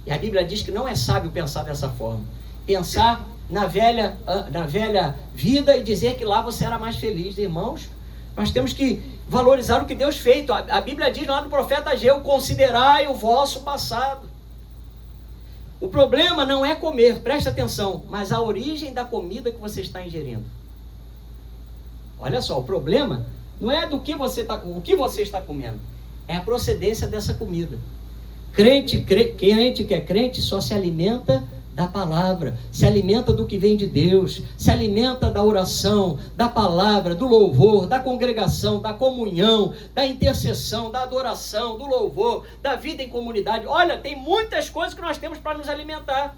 E a Bíblia diz que não é sábio pensar dessa forma. Pensar na velha vida e dizer que lá você era mais feliz. Irmãos, nós temos que valorizar o que Deus fez. A Bíblia diz lá no profeta Ageu: considerai o vosso passado. O problema não é comer, presta atenção, mas a origem da comida que você está ingerindo. Olha só, o problema não é o que você está comendo, é a procedência dessa comida. Crente que é crente só se alimenta da palavra, se alimenta do que vem de Deus, se alimenta da oração, da palavra, do louvor, da congregação, da comunhão, da intercessão, da adoração, do louvor, da vida em comunidade. Olha, tem muitas coisas que nós temos para nos alimentar.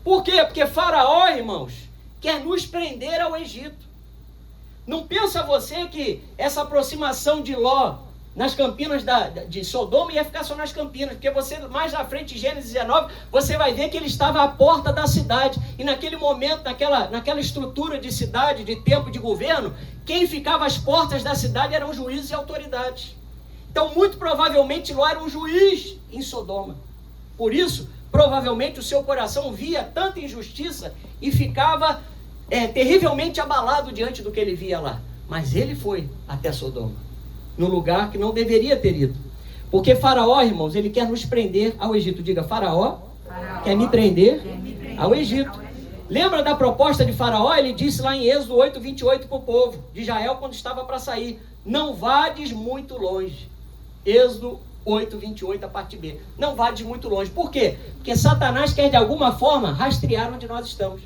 Por quê? Porque Faraó, irmãos, quer nos prender ao Egito. Não pensa você que essa aproximação de Ló nas campinas de Sodoma ia ficar só nas campinas, porque você, mais na frente, em Gênesis 19, você vai ver que ele estava à porta da cidade, e naquele momento, naquela estrutura de cidade, de tempo de governo, quem ficava às portas da cidade eram juízes e autoridades. Então, muito provavelmente, Ló era um juiz em Sodoma. Por isso, provavelmente, o seu coração via tanta injustiça e ficava terrivelmente abalado diante do que ele via lá. Mas ele foi até Sodoma, no lugar que não deveria ter ido. Porque Faraó, irmãos, ele quer nos prender ao Egito. Diga, Faraó quer me prender ao Egito. Lembra da proposta de Faraó? Ele disse lá em Êxodo 8, 28 para o povo de Israel, quando estava para sair: não vades muito longe. Êxodo 8, 28, a parte B. Não vades muito longe. Por quê? Porque Satanás quer de alguma forma rastrear onde nós estamos.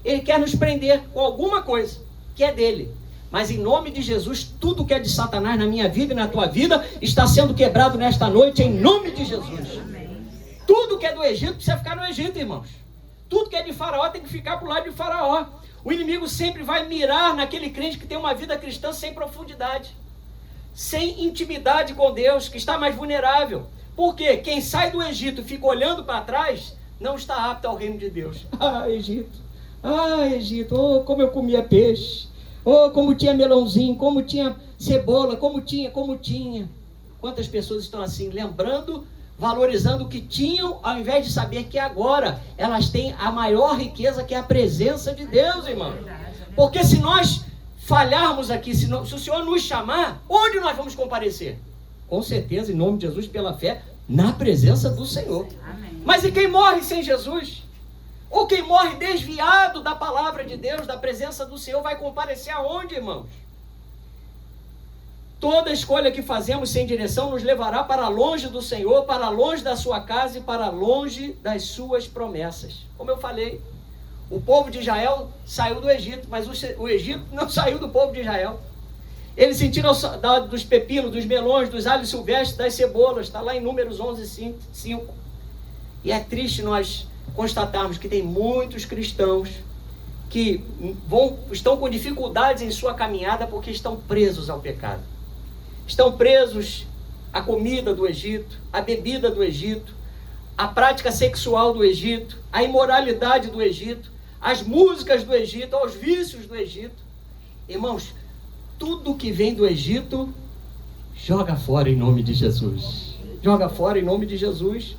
Ele quer nos prender com alguma coisa que é dele. Mas em nome de Jesus, tudo que é de Satanás na minha vida e na tua vida está sendo quebrado nesta noite, em nome de Jesus. Tudo que é do Egito precisa ficar no Egito, irmãos. Tudo que é de Faraó tem que ficar para o lado de Faraó. O inimigo sempre vai mirar naquele crente que tem uma vida cristã sem profundidade, sem intimidade com Deus, que está mais vulnerável. Por quê? Quem sai do Egito e fica olhando para trás não está apto ao reino de Deus. Ah, Egito, oh, como eu comia peixe. Oh, como tinha melãozinho, como tinha cebola, como tinha. Quantas pessoas estão assim, lembrando, valorizando o que tinham, ao invés de saber que agora elas têm a maior riqueza, que é a presença de Deus, irmão. Porque se nós falharmos aqui, se o Senhor nos chamar, onde nós vamos comparecer? Com certeza, em nome de Jesus, pela fé, na presença do Senhor. Mas e quem morre sem Jesus? Ou quem morre desviado da palavra de Deus, da presença do Senhor, vai comparecer aonde, irmãos? Toda escolha que fazemos sem direção nos levará para longe do Senhor, para longe da sua casa e para longe das suas promessas. Como eu falei, o povo de Israel saiu do Egito, mas o Egito não saiu do povo de Israel. Eles sentiram saudade dos pepinos, dos melões, dos alhos silvestres, das cebolas. Está lá em Números 11, 5. E é triste nós constatarmos que tem muitos cristãos que estão com dificuldades em sua caminhada porque estão presos ao pecado. Estão presos à comida do Egito, à bebida do Egito, à prática sexual do Egito, à imoralidade do Egito, às músicas do Egito, aos vícios do Egito. Irmãos, tudo que vem do Egito, joga fora em nome de Jesus. Joga fora em nome de Jesus.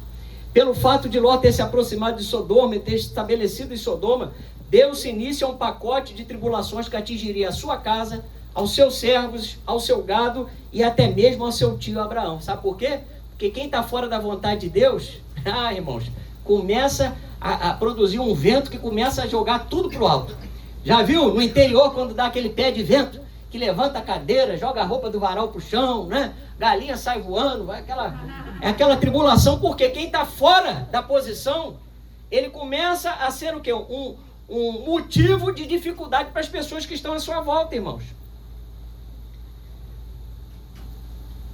Pelo fato de Ló ter se aproximado de Sodoma e ter estabelecido em Sodoma, deu-se início a um pacote de tribulações que atingiria a sua casa, aos seus servos, ao seu gado e até mesmo ao seu tio Abraão. Sabe por quê? Porque quem está fora da vontade de Deus, irmãos, começa a produzir um vento que começa a jogar tudo para o alto. Já viu no interior quando dá aquele pé de vento, que levanta a cadeira, joga a roupa do varal para o chão, né? Galinha sai voando, vai aquela tribulação, porque quem está fora da posição, ele começa a ser o quê? Um motivo de dificuldade para as pessoas que estão à sua volta, irmãos.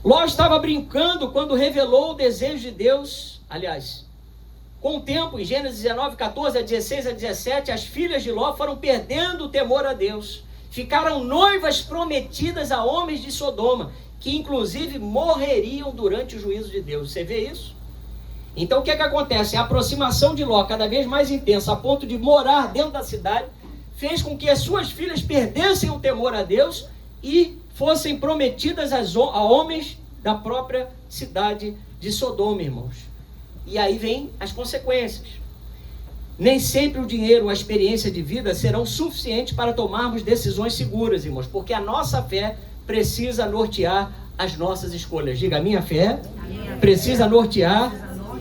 Ló estava brincando quando revelou o desejo de Deus. Aliás, com o tempo, em Gênesis 19, 14, a 16, a 17, as filhas de Ló foram perdendo o temor a Deus. Ficaram noivas prometidas a homens de Sodoma, que inclusive morreriam durante o juízo de Deus. Você vê isso? Então o que é que acontece? A aproximação de Ló, cada vez mais intensa, a ponto de morar dentro da cidade, fez com que as suas filhas perdessem o temor a Deus e fossem prometidas a homens da própria cidade de Sodoma, irmãos. E aí vem as consequências. Nem sempre o dinheiro ou a experiência de vida serão suficientes para tomarmos decisões seguras, irmãos, porque a nossa fé precisa nortear as nossas escolhas. Diga, a minha fé precisa nortear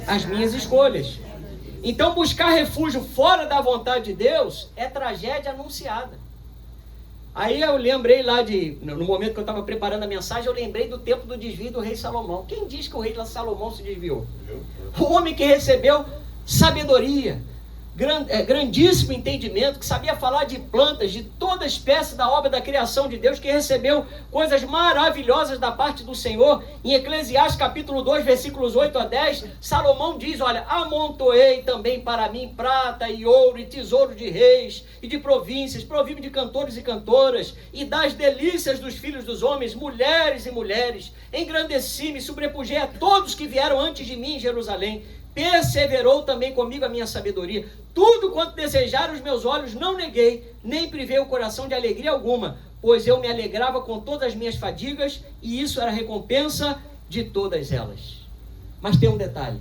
as minhas escolhas. Então buscar refúgio fora da vontade de Deus é tragédia anunciada. Aí eu lembrei lá no momento que eu estava preparando a mensagem, eu lembrei do tempo do desvio do rei Salomão. Quem diz que o rei Salomão se desviou? O homem que recebeu sabedoria, grandíssimo entendimento, que sabia falar de plantas, de toda espécie da obra da criação de Deus, que recebeu coisas maravilhosas da parte do Senhor. Em Eclesiastes capítulo 2, versículos 8 a 10, Salomão diz, olha, amontoei também para mim prata e ouro e tesouro de reis e de províncias, provi-me de cantores e cantoras e das delícias dos filhos dos homens, mulheres e mulheres, engrandeci-me, sobrepujei a todos que vieram antes de mim em Jerusalém. Perseverou também comigo a minha sabedoria. Tudo quanto desejaram os meus olhos não neguei, nem privei o coração de alegria alguma, pois eu me alegrava com todas as minhas fadigas, e isso era a recompensa de todas elas. Mas tem um detalhe: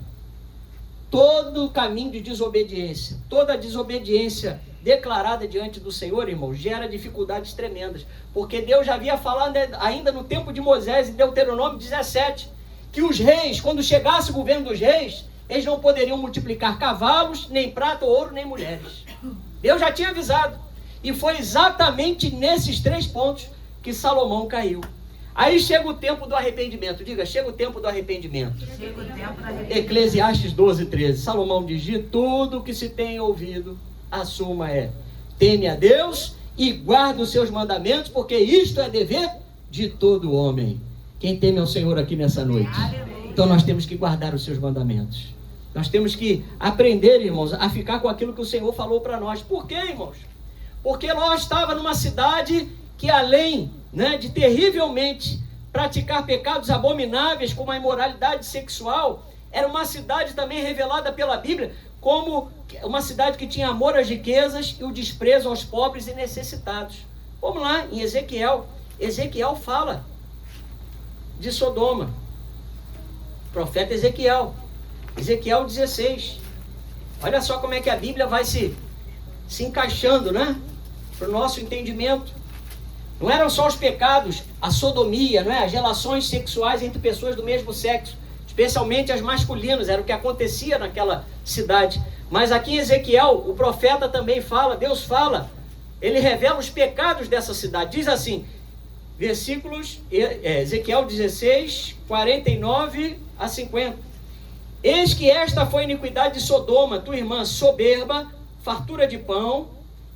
todo caminho de desobediência, toda desobediência declarada diante do Senhor, irmão, gera dificuldades tremendas, porque Deus já havia falado ainda no tempo de Moisés, em Deuteronômio 17, que os reis, quando chegasse o governo dos reis, eles não poderiam multiplicar cavalos, nem prata, ouro, nem mulheres. Deus já tinha avisado. E foi exatamente nesses 3 pontos que Salomão caiu. Aí chega o tempo do arrependimento. Diga, chega o tempo do arrependimento. Chega o tempo do arrependimento. Eclesiastes 12, 13. Salomão diz, de tudo que se tem ouvido, a suma é, teme a Deus e guarda os seus mandamentos, porque isto é dever de todo homem. Quem teme ao Senhor aqui nessa noite? Então nós temos que guardar os seus mandamentos. Nós temos que aprender, irmãos, a ficar com aquilo que o Senhor falou para nós. Por quê, irmãos? Porque Ló estava numa cidade que, além, de terrivelmente praticar pecados abomináveis, como a imoralidade sexual, era uma cidade também revelada pela Bíblia como uma cidade que tinha amor às riquezas e o desprezo aos pobres e necessitados. Vamos lá, em Ezequiel. Ezequiel fala de Sodoma. Profeta Ezequiel 16. Olha só como é que a Bíblia vai se encaixando, para o nosso entendimento. Não eram só os pecados, a sodomia, as relações sexuais entre pessoas do mesmo sexo, especialmente as masculinas, era o que acontecia naquela cidade. Mas aqui em Ezequiel, o profeta também fala, Deus fala, ele revela os pecados dessa cidade. Diz assim, versículos, Ezequiel 16, 49 a 50. Eis que esta foi a iniquidade de Sodoma, tua irmã soberba, fartura de pão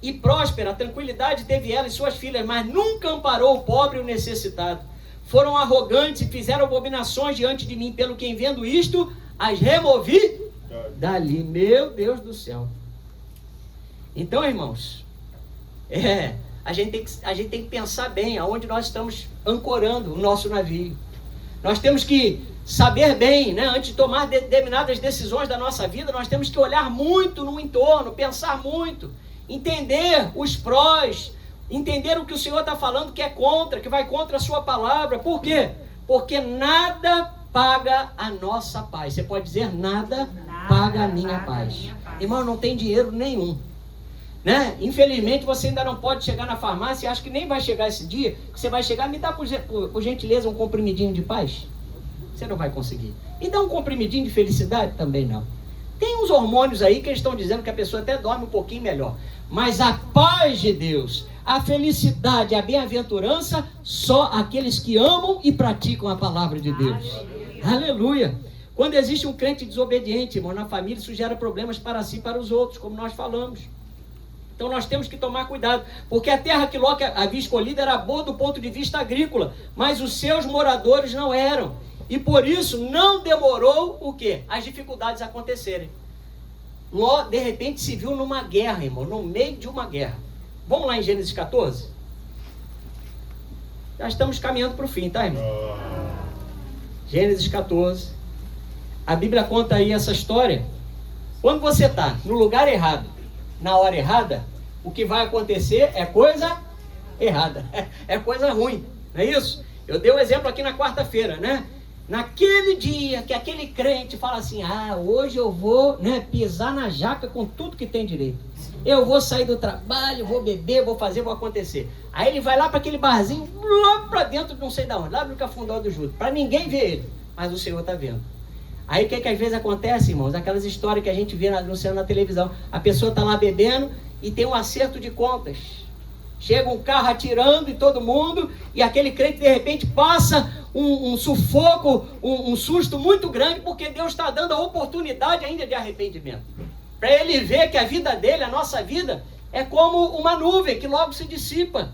e próspera, a tranquilidade teve ela e suas filhas, mas nunca amparou o pobre e o necessitado. Foram arrogantes e fizeram abominações diante de mim, pelo que em vendo isto, as removi dali. Meu Deus do céu. Então, irmãos, a gente tem que pensar bem aonde nós estamos ancorando o nosso navio. Nós temos que saber bem, antes de tomar determinadas decisões da nossa vida, nós temos que olhar muito no entorno, pensar muito, entender os prós, entender o que o Senhor está falando que é contra, que vai contra a sua palavra. Por quê? Porque nada paga a nossa paz. Você pode dizer, nada paga a minha paz. Irmão, não tem dinheiro nenhum. Infelizmente você ainda não pode chegar na farmácia e acha que nem vai chegar esse dia, que você vai chegar, me dá por gentileza um comprimidinho de paz. Você não vai conseguir. E dá um comprimidinho de felicidade? Também não. Tem uns hormônios aí que eles estão dizendo que a pessoa até dorme um pouquinho melhor. Mas a paz de Deus, a felicidade, a bem-aventurança, só aqueles que amam e praticam a palavra de Deus. Aleluia! Quando existe um crente desobediente, irmão, na família, isso gera problemas para si e para os outros, como nós falamos. Então nós temos que tomar cuidado, porque a terra que Ló havia escolhida era boa do ponto de vista agrícola, mas os seus moradores não eram. E por isso não demorou o quê? As dificuldades acontecerem. Ló, de repente, se viu numa guerra, irmão, no meio de uma guerra. Vamos lá em Gênesis 14? Já estamos caminhando para o fim, tá, irmão? Gênesis 14. A Bíblia conta aí essa história. Quando você está no lugar errado, na hora errada, o que vai acontecer é coisa errada. É coisa ruim, não é isso? Eu dei um exemplo aqui na quarta-feira, né? Naquele dia que aquele crente fala assim, hoje eu vou, né, pisar na jaca com tudo que tem direito. Eu vou sair do trabalho, vou beber, vou fazer, vou acontecer. Aí ele vai lá para aquele barzinho, lá para dentro, não sei de onde, lá no Cafundó do Judas, para ninguém ver ele, mas o Senhor está vendo. Aí o que às vezes acontece, irmãos? Aquelas histórias que a gente vê anunciando na televisão. A pessoa está lá bebendo e tem um acerto de contas. Chega um carro atirando em todo mundo e aquele crente de repente passa um sufoco, um susto muito grande, porque Deus está dando a oportunidade ainda de arrependimento. Para ele ver que a vida dele, a nossa vida, é como uma nuvem que logo se dissipa.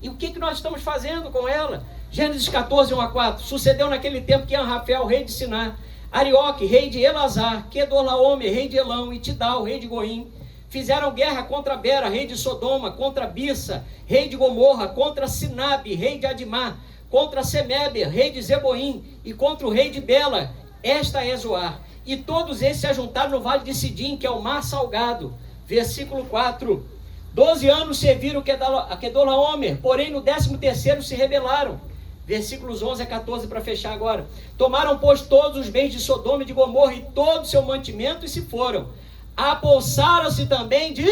E o que nós estamos fazendo com ela? Gênesis 14, 1-4. Sucedeu naquele tempo que Rafael, rei de Siná, Arioque, rei de Elazar, Kedorlaomer, rei de Elão, e Tidal, rei de Goim, fizeram guerra contra Bera, rei de Sodoma, contra Birsa, rei de Gomorra, contra Sinabe, rei de Adimá, contra Semeber, rei de Zeboim, e contra o rei de Bela. Esta é Zoar. E todos esses se ajuntaram no vale de Sidim, que é o mar salgado. Versículo 4. 12 anos serviram a Kedorlaomer, porém no 13º se rebelaram. Versículos 11-14 para fechar agora. Tomaram, pois, todos os bens de Sodoma e de Gomorra e todo o seu mantimento e se foram. Apossaram-se também de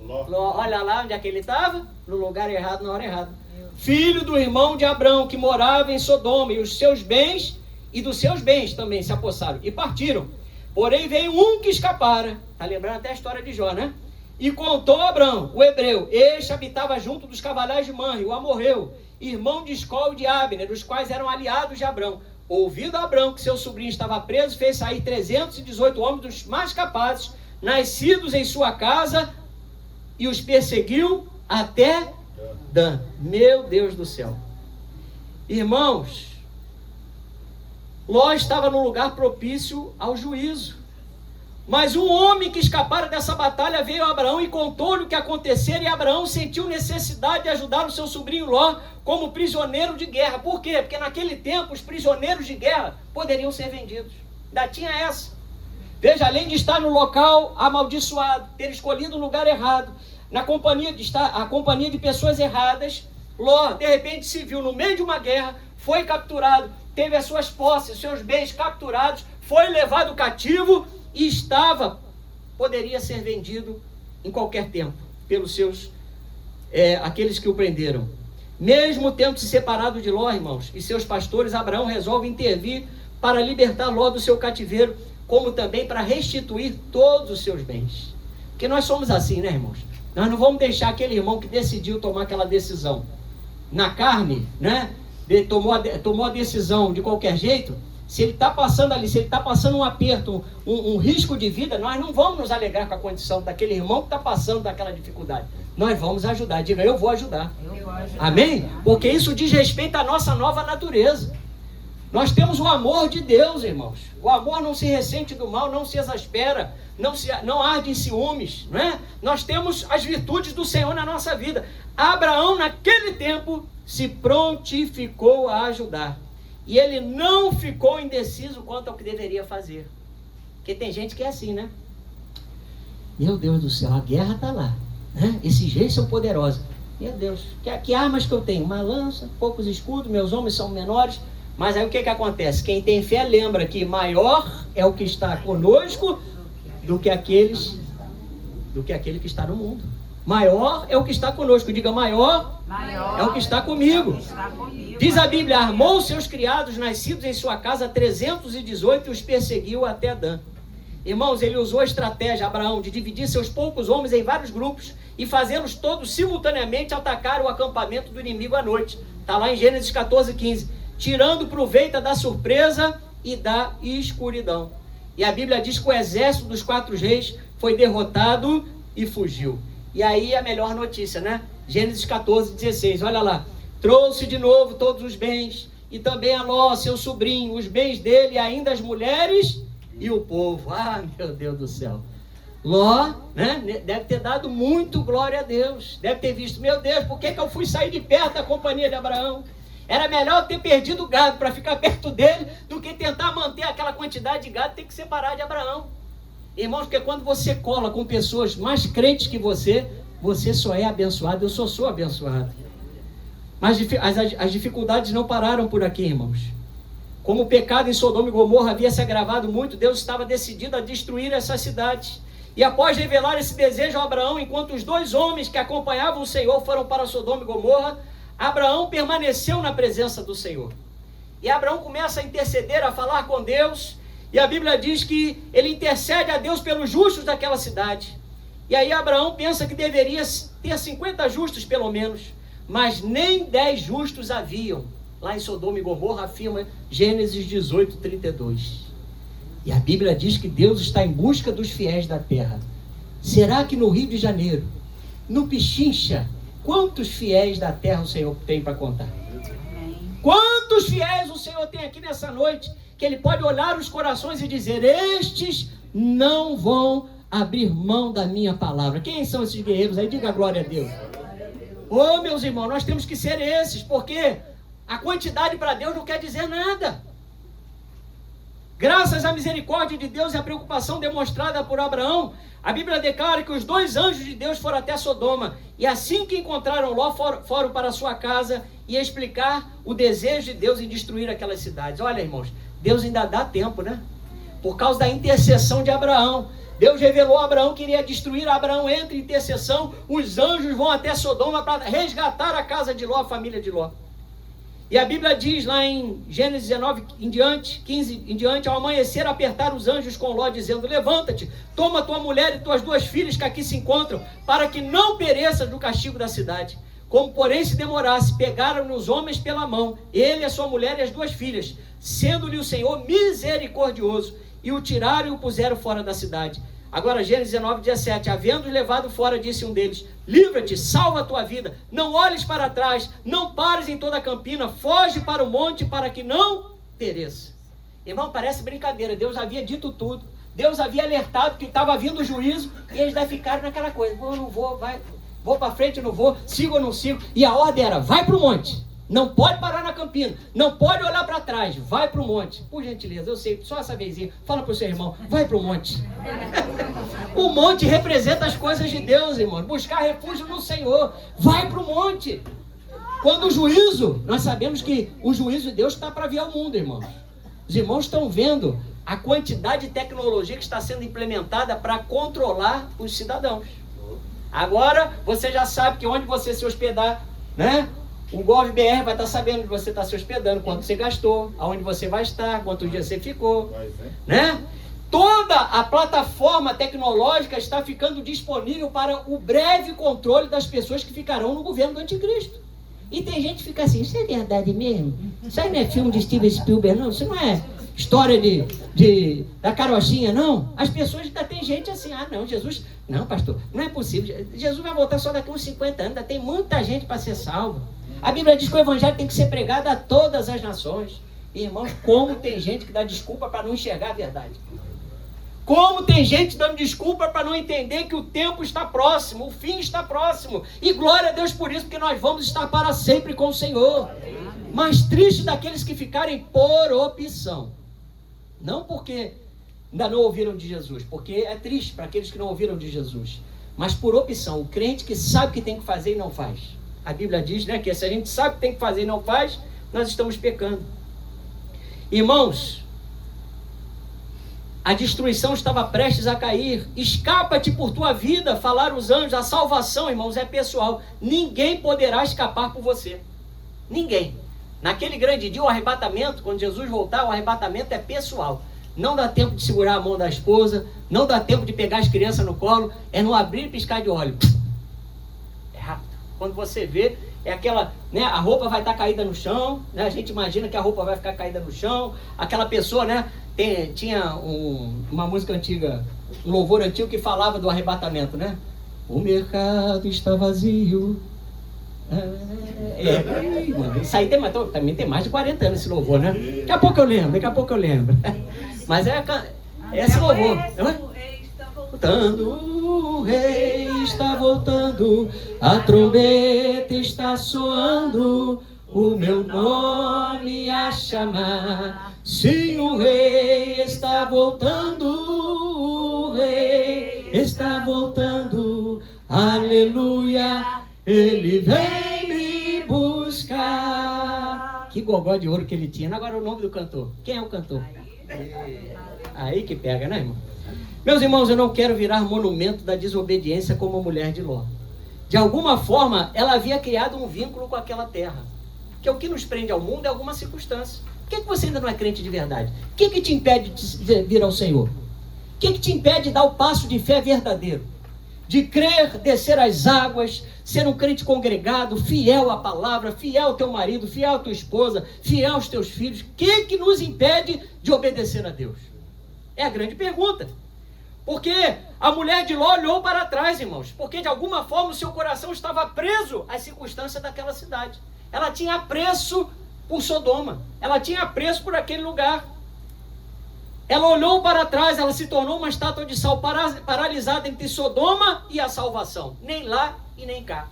Ló. Olha lá onde é que ele estava? No lugar errado, na hora errada. Filho do irmão de Abrão, que morava em Sodoma, e os seus bens, e dos seus bens também se apossaram, e partiram. Porém veio um que escapara, está lembrando até a história de Jó, né? E contou a Abrão, o hebreu, este habitava junto dos cavaleiros de Manre, o amorreu, irmão de Escol e de Abner, os quais eram aliados de Abrão. Ouvindo Abrão que seu sobrinho estava preso, fez sair 318 homens dos mais capazes, nascidos em sua casa, e os perseguiu até Dan. Meu Deus do céu. Irmãos, Ló estava num lugar propício ao juízo. Mas um homem que escapara dessa batalha veio a Abraão e contou-lhe o que acontecera, e Abraão sentiu necessidade de ajudar o seu sobrinho Ló como prisioneiro de guerra. Por quê? Porque naquele tempo os prisioneiros de guerra poderiam ser vendidos. Ainda tinha essa. Veja, além de estar no local amaldiçoado, ter escolhido o lugar errado, a companhia de pessoas erradas, Ló de repente se viu no meio de uma guerra, foi capturado, teve as suas posses, seus bens capturados, foi levado cativo e poderia ser vendido em qualquer tempo pelos seus aqueles que o prenderam. Mesmo tendo se separado de Ló, irmãos, e seus pastores, Abraão resolve intervir para libertar Ló do seu cativeiro, como também para restituir todos os seus bens. Porque nós somos assim, né, irmãos? Nós não vamos deixar aquele irmão que decidiu tomar aquela decisão na carne, né? Tomou a decisão de qualquer jeito. Se ele está passando ali, se ele está passando um aperto, um risco de vida, nós não vamos nos alegrar com a condição daquele irmão que está passando daquela dificuldade. Nós vamos ajudar. Diga, eu vou ajudar. Amém? Porque isso diz respeito à nossa nova natureza. Nós temos o amor de Deus, irmãos. O amor não se ressente do mal, não se exaspera, não arde em ciúmes, não é? Nós temos as virtudes do Senhor na nossa vida. Abraão, naquele tempo, se prontificou a ajudar. E ele não ficou indeciso quanto ao que deveria fazer. Porque tem gente que é assim, né? Meu Deus do céu, a guerra está lá, né? Esses reis são poderosos. Meu Deus, que armas que eu tenho? Uma lança, poucos escudos, meus homens são menores. Mas aí o que acontece? Quem tem fé lembra que maior é o que está conosco do que aquele que está no mundo. Maior é o que está conosco. Diga, maior é o que está comigo. Diz a Bíblia, armou seus criados nascidos em sua casa 318 e os perseguiu até Dan. Irmãos, ele usou a estratégia, Abraão, de dividir seus poucos homens em vários grupos e fazê-los todos simultaneamente atacar o acampamento do inimigo à noite. Está lá em Gênesis 14:15. Tirando proveito da surpresa e da escuridão. E a Bíblia diz que o exército dos 4 reis foi derrotado e fugiu. E aí a melhor notícia, né? Gênesis 14:16, olha lá. Trouxe de novo todos os bens, e também a Ló, seu sobrinho, os bens dele, e ainda as mulheres e o povo. Ah, meu Deus do céu. Ló, né, deve ter dado muito glória a Deus. Deve ter visto, meu Deus, por que eu fui sair de perto da companhia de Abraão? Era melhor ter perdido o gado para ficar perto dele do que tentar manter aquela quantidade de gado, ter que separar de Abraão. Irmãos, porque quando você cola com pessoas mais crentes que você só é abençoado. Eu só sou abençoado. Mas as dificuldades não pararam por aqui, irmãos. Como o pecado em Sodoma e Gomorra havia se agravado muito, Deus estava decidido a destruir essas cidades. E após revelar esse desejo a Abraão, enquanto os 2 homens que acompanhavam o Senhor foram para Sodoma e Gomorra, Abraão permaneceu na presença do Senhor. E Abraão começa a interceder, a falar com Deus. E a Bíblia diz que ele intercede a Deus pelos justos daquela cidade. E aí Abraão pensa que deveria ter 50 justos pelo menos. Mas nem 10 justos haviam. Lá em Sodoma e Gomorra afirma Gênesis 18:32. E a Bíblia diz que Deus está em busca dos fiéis da terra. Será que no Rio de Janeiro, no Pichincha, quantos fiéis da terra o Senhor tem para contar? Quantos fiéis o Senhor tem aqui nessa noite, que Ele pode olhar os corações e dizer, estes não vão abrir mão da minha palavra. Quem são esses guerreiros aí? Diga glória a Deus. Ô, meus irmãos, nós temos que ser esses, porque a quantidade para Deus não quer dizer nada. Graças à misericórdia de Deus e à preocupação demonstrada por Abraão, a Bíblia declara que os 2 anjos de Deus foram até Sodoma, e assim que encontraram Ló, foram para sua casa e explicar o desejo de Deus em destruir aquelas cidades. Olha, irmãos, Deus ainda dá tempo, né? Por causa da intercessão de Abraão. Deus revelou a Abraão que iria destruir. Abraão entra em intercessão, os anjos vão até Sodoma para resgatar a casa de Ló, a família de Ló. E a Bíblia diz lá em Gênesis 19 em diante, 15 em diante, ao amanhecer apertaram os anjos com Ló, dizendo, levanta-te, toma tua mulher e tuas 2 filhas que aqui se encontram, para que não pereças no castigo da cidade. Como porém se demorasse, pegaram-lhe os homens pela mão, ele, a sua mulher e as 2 filhas, sendo-lhe o Senhor misericordioso, e o tiraram e o puseram fora da cidade. Agora Gênesis 19:17, havendo-os levado fora, disse um deles, livra-te, salva a tua vida, não olhes para trás, não pares em toda a campina, foge para o monte para que não pereça. Irmão, parece brincadeira, Deus havia dito tudo, Deus havia alertado que estava vindo o juízo, e eles daí ficaram naquela coisa, vou, não vou, vou para frente, não vou, sigo ou não sigo, e a ordem era, vai para o monte. Não pode parar na campina, não pode olhar para trás, vai para o monte. Por gentileza, eu sei, só essa vezinha, fala para o seu irmão, vai para o monte. O monte representa as coisas de Deus, irmão. Buscar refúgio no Senhor, vai para o monte. Quando o juízo, nós sabemos que o juízo de Deus está para vir ao mundo, irmãos. Os irmãos estão vendo a quantidade de tecnologia que está sendo implementada para controlar os cidadãos. Agora, você já sabe que onde você se hospedar, né? O GovBR vai estar sabendo onde você está se hospedando, quanto você gastou, aonde você vai estar, quantos dias você ficou, né? Toda a plataforma tecnológica está ficando disponível para o breve controle das pessoas que ficarão no governo do anticristo. E tem gente que fica assim, isso é verdade mesmo? Isso aí não é filme de Steven Spielberg, não? Isso não é história da carochinha, não? As pessoas, ainda tem gente assim, não, Jesus, não, pastor, não é possível, Jesus vai voltar só daqui uns 50 anos, ainda tem muita gente para ser salva. A Bíblia diz que o Evangelho tem que ser pregado a todas as nações. E, irmãos, como tem gente que dá desculpa para não enxergar a verdade. Como tem gente dando desculpa para não entender que o tempo está próximo, o fim está próximo. E glória a Deus por isso, porque nós vamos estar para sempre com o Senhor. Mas triste daqueles que ficarem por opção. Não porque ainda não ouviram de Jesus, porque é triste para aqueles que não ouviram de Jesus. Mas por opção, o crente que sabe o que tem que fazer e não faz. A Bíblia diz, né, que se a gente sabe o que tem que fazer e não faz, nós estamos pecando. Irmãos, A destruição estava prestes a cair. Escapa-te por tua vida, falaram os anjos. A salvação, irmãos, é pessoal. Ninguém poderá escapar por você. Ninguém. Naquele grande dia, o arrebatamento, quando Jesus voltar, o arrebatamento é pessoal. Não dá tempo de segurar a mão da esposa, não dá tempo de pegar as crianças no colo, é no abrir e piscar de olho. É rápido. Quando você vê, é aquela, né, a roupa vai estar caída no chão, né, a gente imagina que a roupa vai ficar caída no chão, aquela pessoa, né, tinha uma música antiga, um louvor antigo que falava do arrebatamento, né? O mercado está vazio. Isso aí também tem mais de 40 anos esse louvor, né? Daqui a pouco eu lembro. Mas é esse louvor. O rei está voltando, a trombeta está soando, o meu nome a chamar. Sim, o rei está voltando, o rei está voltando, aleluia, ele vem me buscar. Que gogó de ouro que ele tinha. Agora o nome do cantor. Quem é o cantor? Aí que pega, né, irmão? Meus irmãos, eu não quero virar monumento da desobediência como a mulher de Ló. De alguma forma, ela havia criado um vínculo com aquela terra. Que o que nos prende ao mundo é alguma circunstância. Por que você ainda não é crente de verdade? O que te impede de vir ao Senhor? O que te impede de dar o passo de fé verdadeiro? De crer, descer as águas, ser um crente congregado, fiel à palavra, fiel ao teu marido, fiel à tua esposa, fiel aos teus filhos. O que nos impede de obedecer a Deus? É a grande pergunta. Porque a mulher de Ló olhou para trás, irmãos, porque de alguma forma o seu coração estava preso às circunstâncias daquela cidade. Ela tinha apreço por Sodoma, ela tinha apreço por aquele lugar. Ela olhou para trás, ela se tornou uma estátua de sal paralisada entre Sodoma e a salvação. Nem lá e nem cá.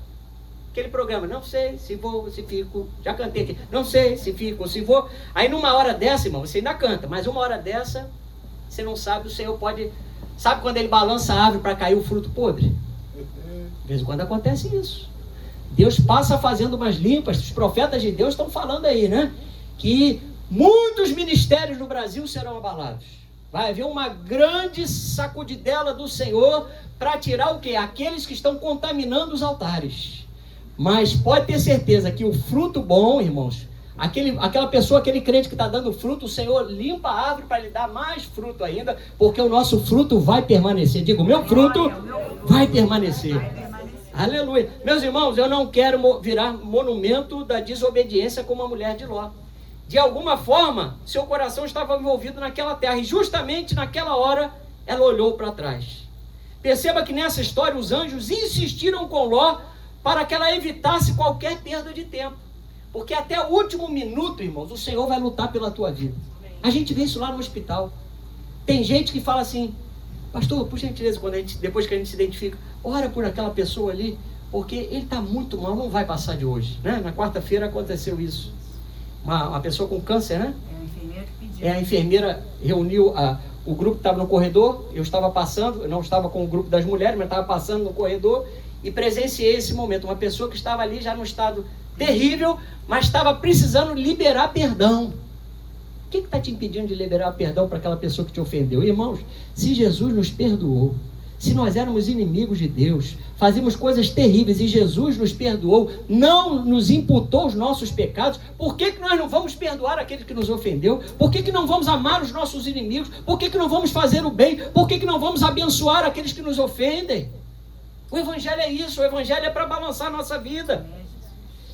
Aquele programa, não sei se vou, se fico, já cantei aqui, não sei se fico ou se vou. Aí numa hora dessa, irmão, você ainda canta, mas uma hora dessa, você não sabe, o Senhor pode... Sabe quando ele balança a árvore para cair o fruto podre? De vez em quando acontece isso. Deus passa fazendo umas limpas, os profetas de Deus estão falando aí, né? Que muitos ministérios no Brasil serão abalados. Vai haver uma grande sacudidela do Senhor para tirar o quê? Aqueles que estão contaminando os altares. Mas pode ter certeza que o fruto bom, irmãos, aquela pessoa, aquele crente que está dando fruto, o Senhor limpa a árvore para lhe dar mais fruto ainda, porque o nosso fruto vai permanecer. Digo, o meu fruto vai permanecer. Aleluia. Meus irmãos, eu não quero virar monumento da desobediência como a mulher de Ló. De alguma forma, seu coração estava envolvido naquela terra, e justamente naquela hora, ela olhou para trás. Perceba que nessa história, os anjos insistiram com Ló para que ela evitasse qualquer perda de tempo. Porque até o último minuto, irmãos, o Senhor vai lutar pela tua vida. A gente vê isso lá no hospital. Tem gente que fala assim, pastor, por gentileza, depois que a gente se identifica, ora por aquela pessoa ali, porque ele está muito mal, não vai passar de hoje, né? Na quarta-feira aconteceu isso. Uma pessoa com câncer, né? É a enfermeira que pediu. A enfermeira reuniu o grupo que estava no corredor, eu estava passando, eu não estava com o grupo das mulheres, mas estava passando no corredor e presenciei esse momento. Uma pessoa que estava ali já num estado terrível, mas estava precisando liberar perdão. O que está te impedindo de liberar perdão para aquela pessoa que te ofendeu? Irmãos, se Jesus nos perdoou, se nós éramos inimigos de Deus, fazíamos coisas terríveis e Jesus nos perdoou, não nos imputou os nossos pecados, por que nós não vamos perdoar aquele que nos ofendeu? Por que não vamos amar os nossos inimigos? Por que não vamos fazer o bem? Por que não vamos abençoar aqueles que nos ofendem? O Evangelho é isso, o Evangelho é para balançar a nossa vida.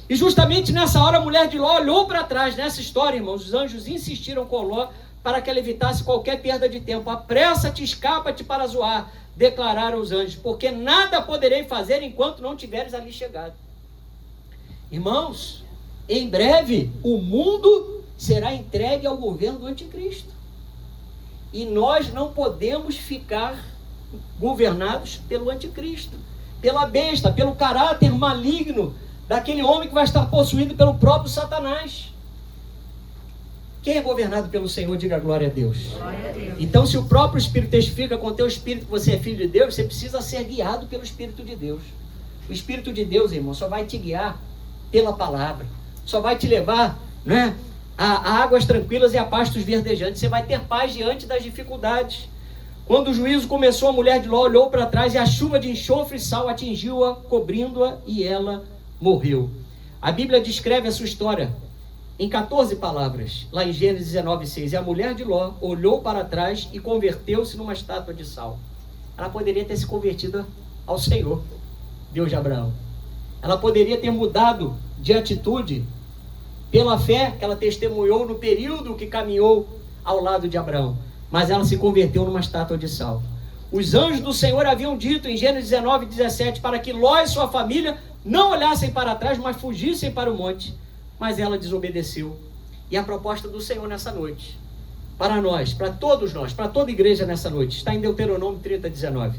E justamente nessa hora a mulher de Ló olhou para trás. Nessa história, irmãos, os anjos insistiram com Ló para que ela evitasse qualquer perda de tempo. Apressa-te, escapa-te para Zoar, declararam os anjos, porque nada poderei fazer enquanto não tiveres ali chegado. Irmãos, em breve o mundo será entregue ao governo do anticristo. E nós não podemos ficar governados pelo anticristo, pela besta, pelo caráter maligno daquele homem que vai estar possuído pelo próprio Satanás. Quem é governado pelo Senhor, diga glória a Deus. Glória a Deus. Então, se o próprio Espírito testifica com o teu Espírito que você é filho de Deus, você precisa ser guiado pelo Espírito de Deus. O Espírito de Deus, irmão, só vai te guiar pela palavra, só vai te levar, né, a águas tranquilas e a pastos verdejantes. Você vai ter paz diante das dificuldades. Quando o juízo começou, a mulher de Ló olhou para trás e a chuva de enxofre e sal atingiu-a, cobrindo-a, e ela morreu. A Bíblia descreve a sua história em 14 palavras, lá em Gênesis 19:6. E a mulher de Ló olhou para trás e converteu-se numa estátua de sal. Ela poderia ter se convertido ao Senhor, Deus de Abraão. Ela poderia ter mudado de atitude pela fé que ela testemunhou no período que caminhou ao lado de Abraão. Mas ela se converteu numa estátua de sal. Os anjos do Senhor haviam dito em Gênesis 19:17 para que Ló e sua família não olhassem para trás, mas fugissem para o monte. Mas ela desobedeceu. E a proposta do Senhor nessa noite, para nós, para todos nós, para toda a igreja nessa noite, está em Deuteronômio 30:19.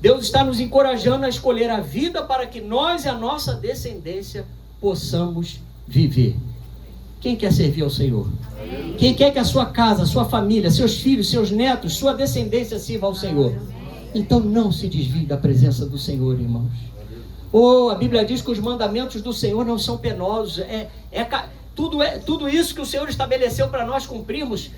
Deus está nos encorajando a escolher a vida para que nós e a nossa descendência possamos viver. Quem quer servir ao Senhor? Amém. Quem quer que a sua casa, sua família, seus filhos, seus netos, sua descendência sirva ao Senhor? Amém. Então não se desvie da presença do Senhor, irmãos. A Bíblia diz que os mandamentos do Senhor não são penosos. Tudo isso que o Senhor estabeleceu para nós cumprirmos,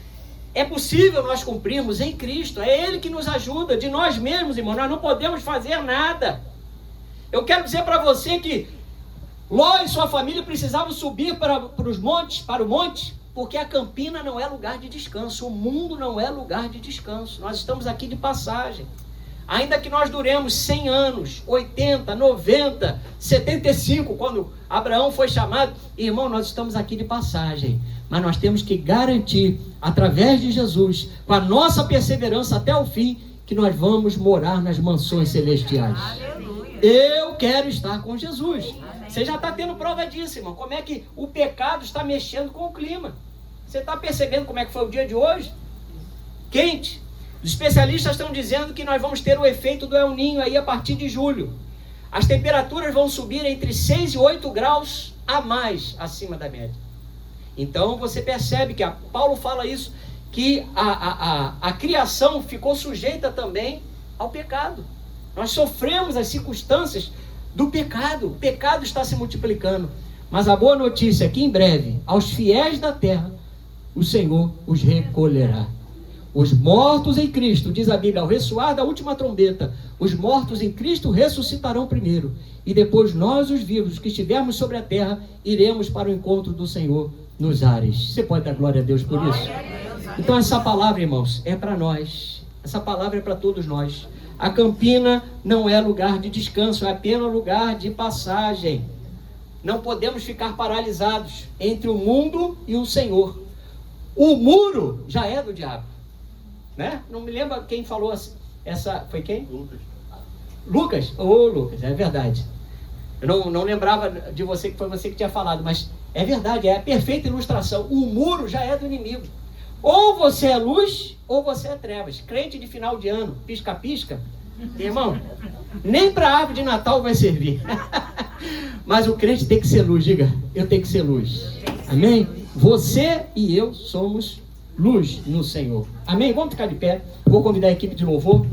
é possível nós cumprirmos em Cristo. É Ele que nos ajuda, de nós mesmos, irmão. Nós não podemos fazer nada. Eu quero dizer para você que Ló e sua família precisavam subir para o monte, porque a campina não é lugar de descanso. O mundo não é lugar de descanso. Nós estamos aqui de passagem. Ainda que nós duremos 100 anos, 80, 90, 75, quando Abraão foi chamado, irmão, nós estamos aqui de passagem. Mas nós temos que garantir, através de Jesus, com a nossa perseverança até o fim, que nós vamos morar nas mansões celestiais. Aleluia. Eu quero estar com Jesus. Amém. Você já está tendo prova disso, irmão. Como é que o pecado está mexendo com o clima? Você está percebendo como é que foi o dia de hoje? Quente. Os especialistas estão dizendo que nós vamos ter o efeito do El Niño aí a partir de julho. As temperaturas vão subir entre 6 e 8 graus a mais acima da média. Então você percebe que Paulo fala isso, que a criação ficou sujeita também ao pecado. Nós sofremos as circunstâncias do pecado. O pecado está se multiplicando. Mas a boa notícia é que em breve, aos fiéis da terra, o Senhor os recolherá. Os mortos em Cristo, diz a Bíblia, ao ressoar da última trombeta, os mortos em Cristo ressuscitarão primeiro. E depois nós, os vivos, que estivermos sobre a terra, iremos para o encontro do Senhor nos ares. Você pode dar glória a Deus por isso? Então essa palavra, irmãos, é para nós. Essa palavra é para todos nós. A campina não é lugar de descanso, é apenas lugar de passagem. Não podemos ficar paralisados entre o mundo e o Senhor. O muro já é do diabo. Né? Não me lembro quem falou essa. Foi quem? Lucas? Lucas, é verdade. Eu não lembrava de você, que foi você que tinha falado, mas é verdade, é a perfeita ilustração. O muro já é do inimigo. Ou você é luz, ou você é trevas. Crente de final de ano, pisca-pisca, irmão, nem para a árvore de Natal vai servir. Mas o crente tem que ser luz, diga, eu tenho que ser luz. Amém? Você e eu somos luz no Senhor. Amém? Vamos ficar de pé. Vou convidar a equipe de louvor.